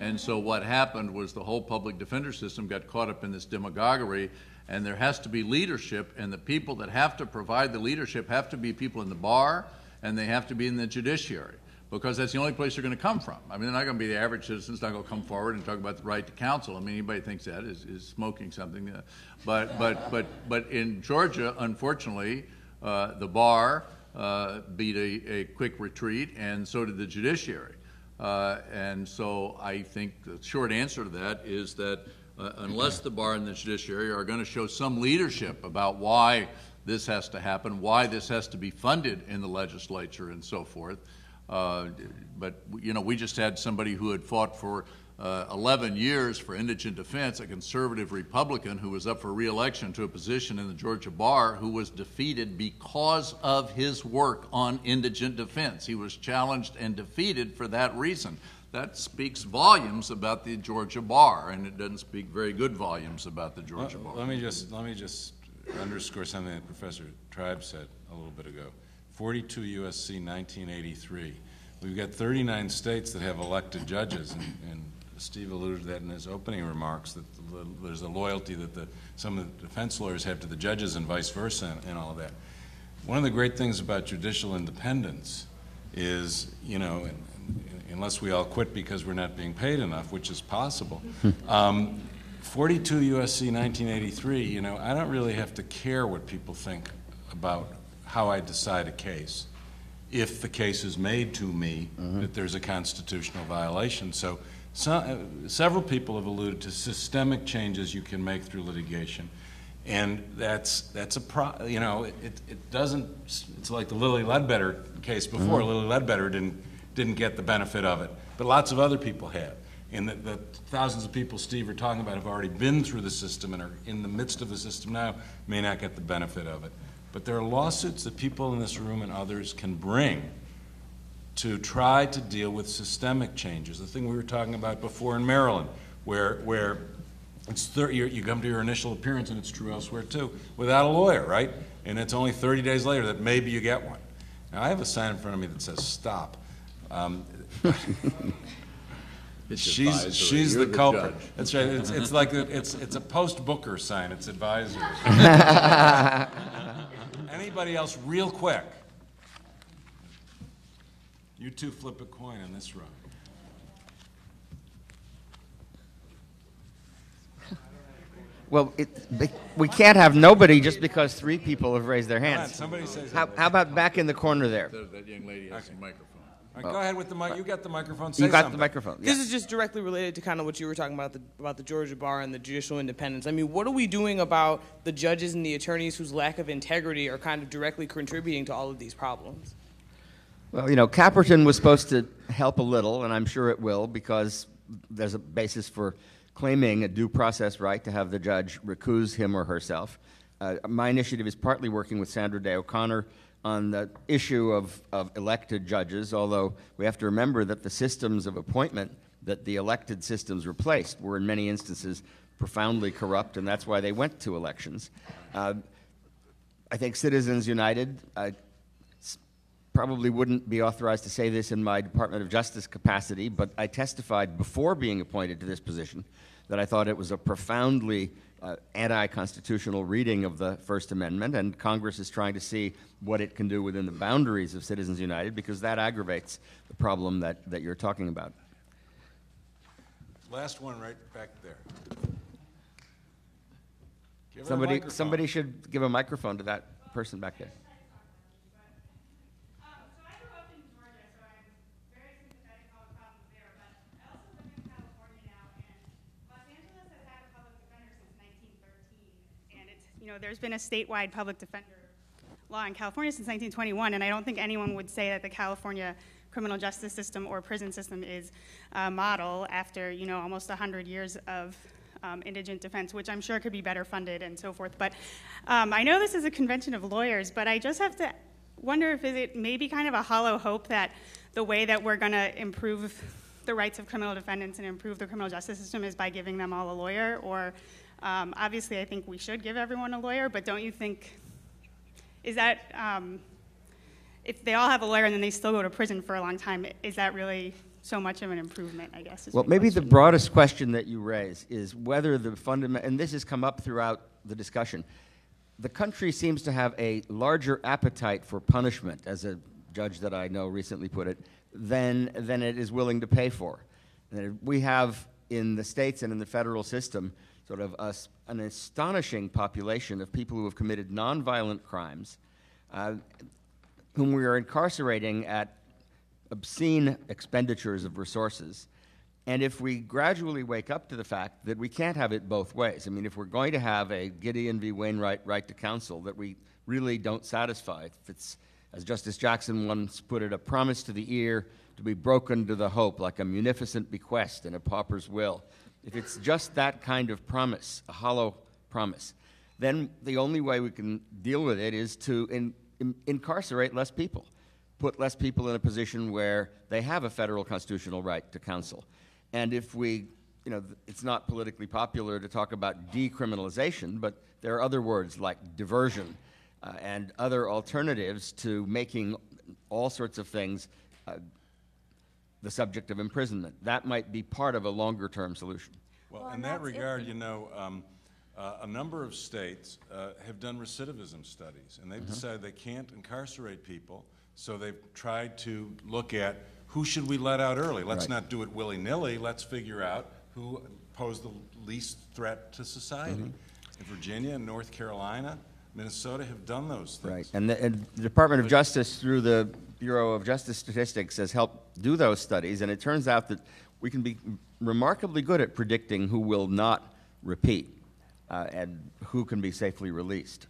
and so what happened was the whole public defender system got caught up in this demagoguery, and there has to be leadership, and the people that have to provide the leadership have to be people in the bar, and they have to be in the judiciary, because that's the only place they're going to come from. I mean, they're not going to be the average citizen's not going to come forward and talk about the right to counsel. I mean, anybody thinks that is smoking something. But in Georgia, unfortunately, the bar beat a quick retreat, and so did the judiciary. And so I think the short answer to that is that unless the bar and the judiciary are going to show some leadership about why this has to happen, why this has to be funded in the legislature and so forth. But, you know, we just had somebody who had fought for 11 years for indigent defense, a conservative Republican who was up for re-election to a position in the Georgia bar, who was defeated because of his work on indigent defense. He was challenged and defeated for that reason. That speaks volumes about the Georgia bar, and it doesn't speak very good volumes about the Georgia bar. Let me just underscore something that Professor Tribe said a little bit ago. 42 U.S.C. 1983. We've got 39 states that have elected judges, and Steve alluded to that in his opening remarks, that there's a loyalty that some of the defense lawyers have to the judges and vice versa and all of that. One of the great things about judicial independence is, you know, unless we all quit because we're not being paid enough, which is possible, 42 U.S.C. 1983, you know, I don't really have to care what people think about how I decide a case if the case is made to me that there's a constitutional violation. So several people have alluded to systemic changes you can make through litigation, and that's you know, it doesn't, it's like the Lilly Ledbetter case before. Lilly Ledbetter didn't get the benefit of it, but lots of other people have. And the thousands of people Steve are talking about have already been through the system and are in the midst of the system now, may not get the benefit of it. But there are lawsuits that people in this room and others can bring to try to deal with systemic changes. The thing we were talking about before in Maryland, where it's you come to your initial appearance, and it's true elsewhere too, without a lawyer, right? And it's only 30 days later that maybe you get one. Now, I have a sign in front of me that says stop. advisory. She's You're the culprit. judge. That's right. It's like it's a post-Booker sign. It's advisory. Anybody else, real quick? You two flip a coin on this row. Well, we can't have nobody just because 3 people have raised their Come on, hands. somebody says. How about back in the corner there? That young lady has a microphone. All right, go ahead with the mic. You got the microphone. You Say got something. the microphone. This Yeah. is just directly related to kind of what you were talking about the Georgia bar and the judicial independence. I mean, what are we doing about the judges and the attorneys whose lack of integrity are kind of directly contributing to all of these problems? Well, you know, Caperton was supposed to help a little, and I'm sure it will, because there's a basis for claiming a due process right to have the judge recuse him or herself. My initiative is partly working with Sandra Day O'Connor on the issue of elected judges, although we have to remember that the systems of appointment that the elected systems replaced were in many instances profoundly corrupt, and that's why they went to elections. I think Citizens United probably wouldn't be authorized to say this in my Department of Justice capacity, but I testified before being appointed to this position that I thought it was a profoundly anti-constitutional reading of the First Amendment, and Congress is trying to see what it can do within the boundaries of Citizens United, because that aggravates the problem that you're talking about. Last one right back there. Give her a microphone. Somebody should give a microphone to that person back there. There's been a statewide public defender law in California since 1921, and I don't think anyone would say that the California criminal justice system or prison system is a model after, almost 100 years of indigent defense, which I'm sure could be better funded and so forth. But I know this is a convention of lawyers, but I just have to wonder if it may be kind of a hollow hope that the way that we're going to improve the rights of criminal defendants and improve the criminal justice system is by giving them all a lawyer, or obviously I think we should give everyone a lawyer, but don't you think, is that, if they all have a lawyer and then they still go to prison for a long time, is that really so much of an improvement, I guess? Well, maybe the broadest question that you raise is whether the fundamental, and this has come up throughout the discussion, the country seems to have a larger appetite for punishment, as a judge that I know recently put it, than it is willing to pay for. We have in the states and in the federal system sort of an astonishing population of people who have committed nonviolent crimes, whom we are incarcerating at obscene expenditures of resources. And if we gradually wake up to the fact that we can't have it both ways, I mean, if we're going to have a Gideon v. Wainwright right to counsel that we really don't satisfy, if it's, as Justice Jackson once put it, a promise to the ear to be broken to the hope, like a munificent bequest in a pauper's will, if it's just that kind of promise, a hollow promise, then the only way we can deal with it is to incarcerate less people, put less people in a position where they have a federal constitutional right to counsel. And if we, it's not politically popular to talk about decriminalization, but there are other words like diversion and other alternatives to making all sorts of things the subject of imprisonment. That might be part of a longer-term solution. Well, in that regard, a number of states have done recidivism studies, and they've decided they can't incarcerate people, so they've tried to look at who should we let out early. Let's not do it willy-nilly. Let's figure out who posed the least threat to society. In Virginia and North Carolina, Minnesota have done those things. Right, and the Department of Justice, through the Bureau of Justice Statistics, has helped do those studies, and it turns out that we can be remarkably good at predicting who will not repeat and who can be safely released.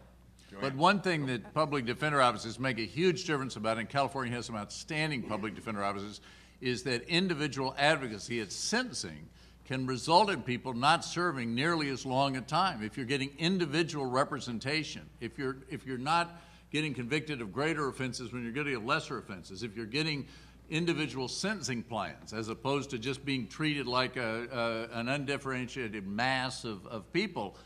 But one thing that public defender offices make a huge difference about, and California has some outstanding public defender offices, is that individual advocacy at sentencing can result in people not serving nearly as long a time. If you're getting individual representation, if you're not getting convicted of greater offenses when you're getting lesser offenses, if you're getting individual sentencing plans as opposed to just being treated like an undifferentiated mass of people,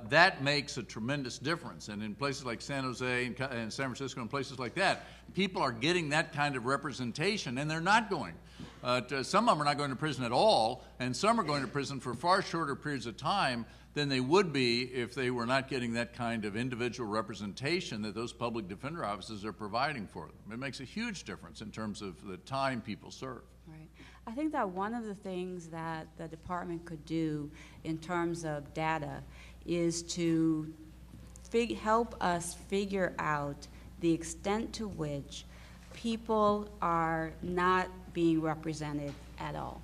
that makes a tremendous difference. And in places like San Jose and San Francisco and places like that, people are getting that kind of representation, and they're not going Some of them are not going to prison at all, and some are going to prison for far shorter periods of time than they would be if they were not getting that kind of individual representation that those public defender offices are providing for them. It makes a huge difference in terms of the time people serve. Right. I think that one of the things that the department could do in terms of data is to help us figure out the extent to which people are not being represented at all.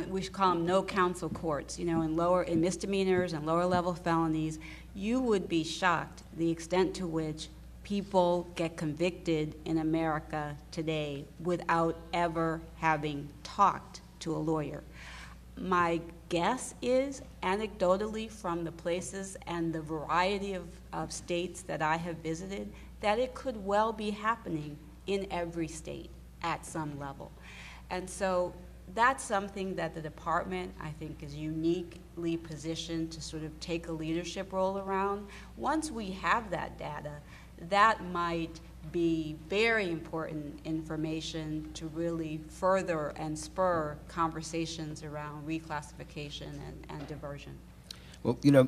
We should call them no counsel courts. You know, in misdemeanors and lower level felonies, you would be shocked the extent to which people get convicted in America today without ever having talked to a lawyer. My guess is, anecdotally from the places and the variety of states that I have visited, that it could well be happening in every state at some level. And so that's something that the department, I think, is uniquely positioned to sort of take a leadership role around. Once we have that data, that might be very important information to really further and spur conversations around reclassification and diversion. Well, you know,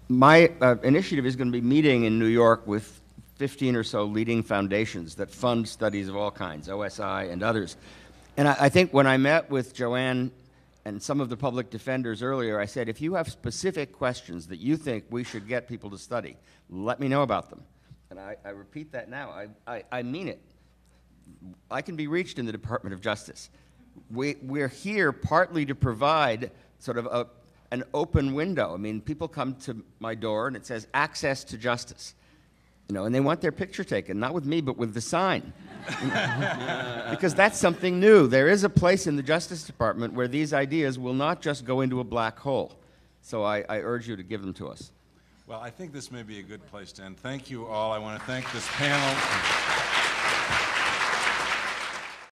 my initiative is going to be meeting in New York with 15 or so leading foundations that fund studies of all kinds, OSI and others. And I think when I met with Jo-Ann and some of the public defenders earlier, I said, if you have specific questions that you think we should get people to study, let me know about them. And I repeat that now. I mean it. I can be reached in the Department of Justice. We're here partly to provide sort of an open window. I mean, people come to my door and it says access to justice. You know, and they want their picture taken, not with me, but with the sign. Because that's something new. There is a place in the Justice Department where these ideas will not just go into a black hole. So I urge you to give them to us. Well, I think this may be a good place to end. Thank you all. I want to thank this panel.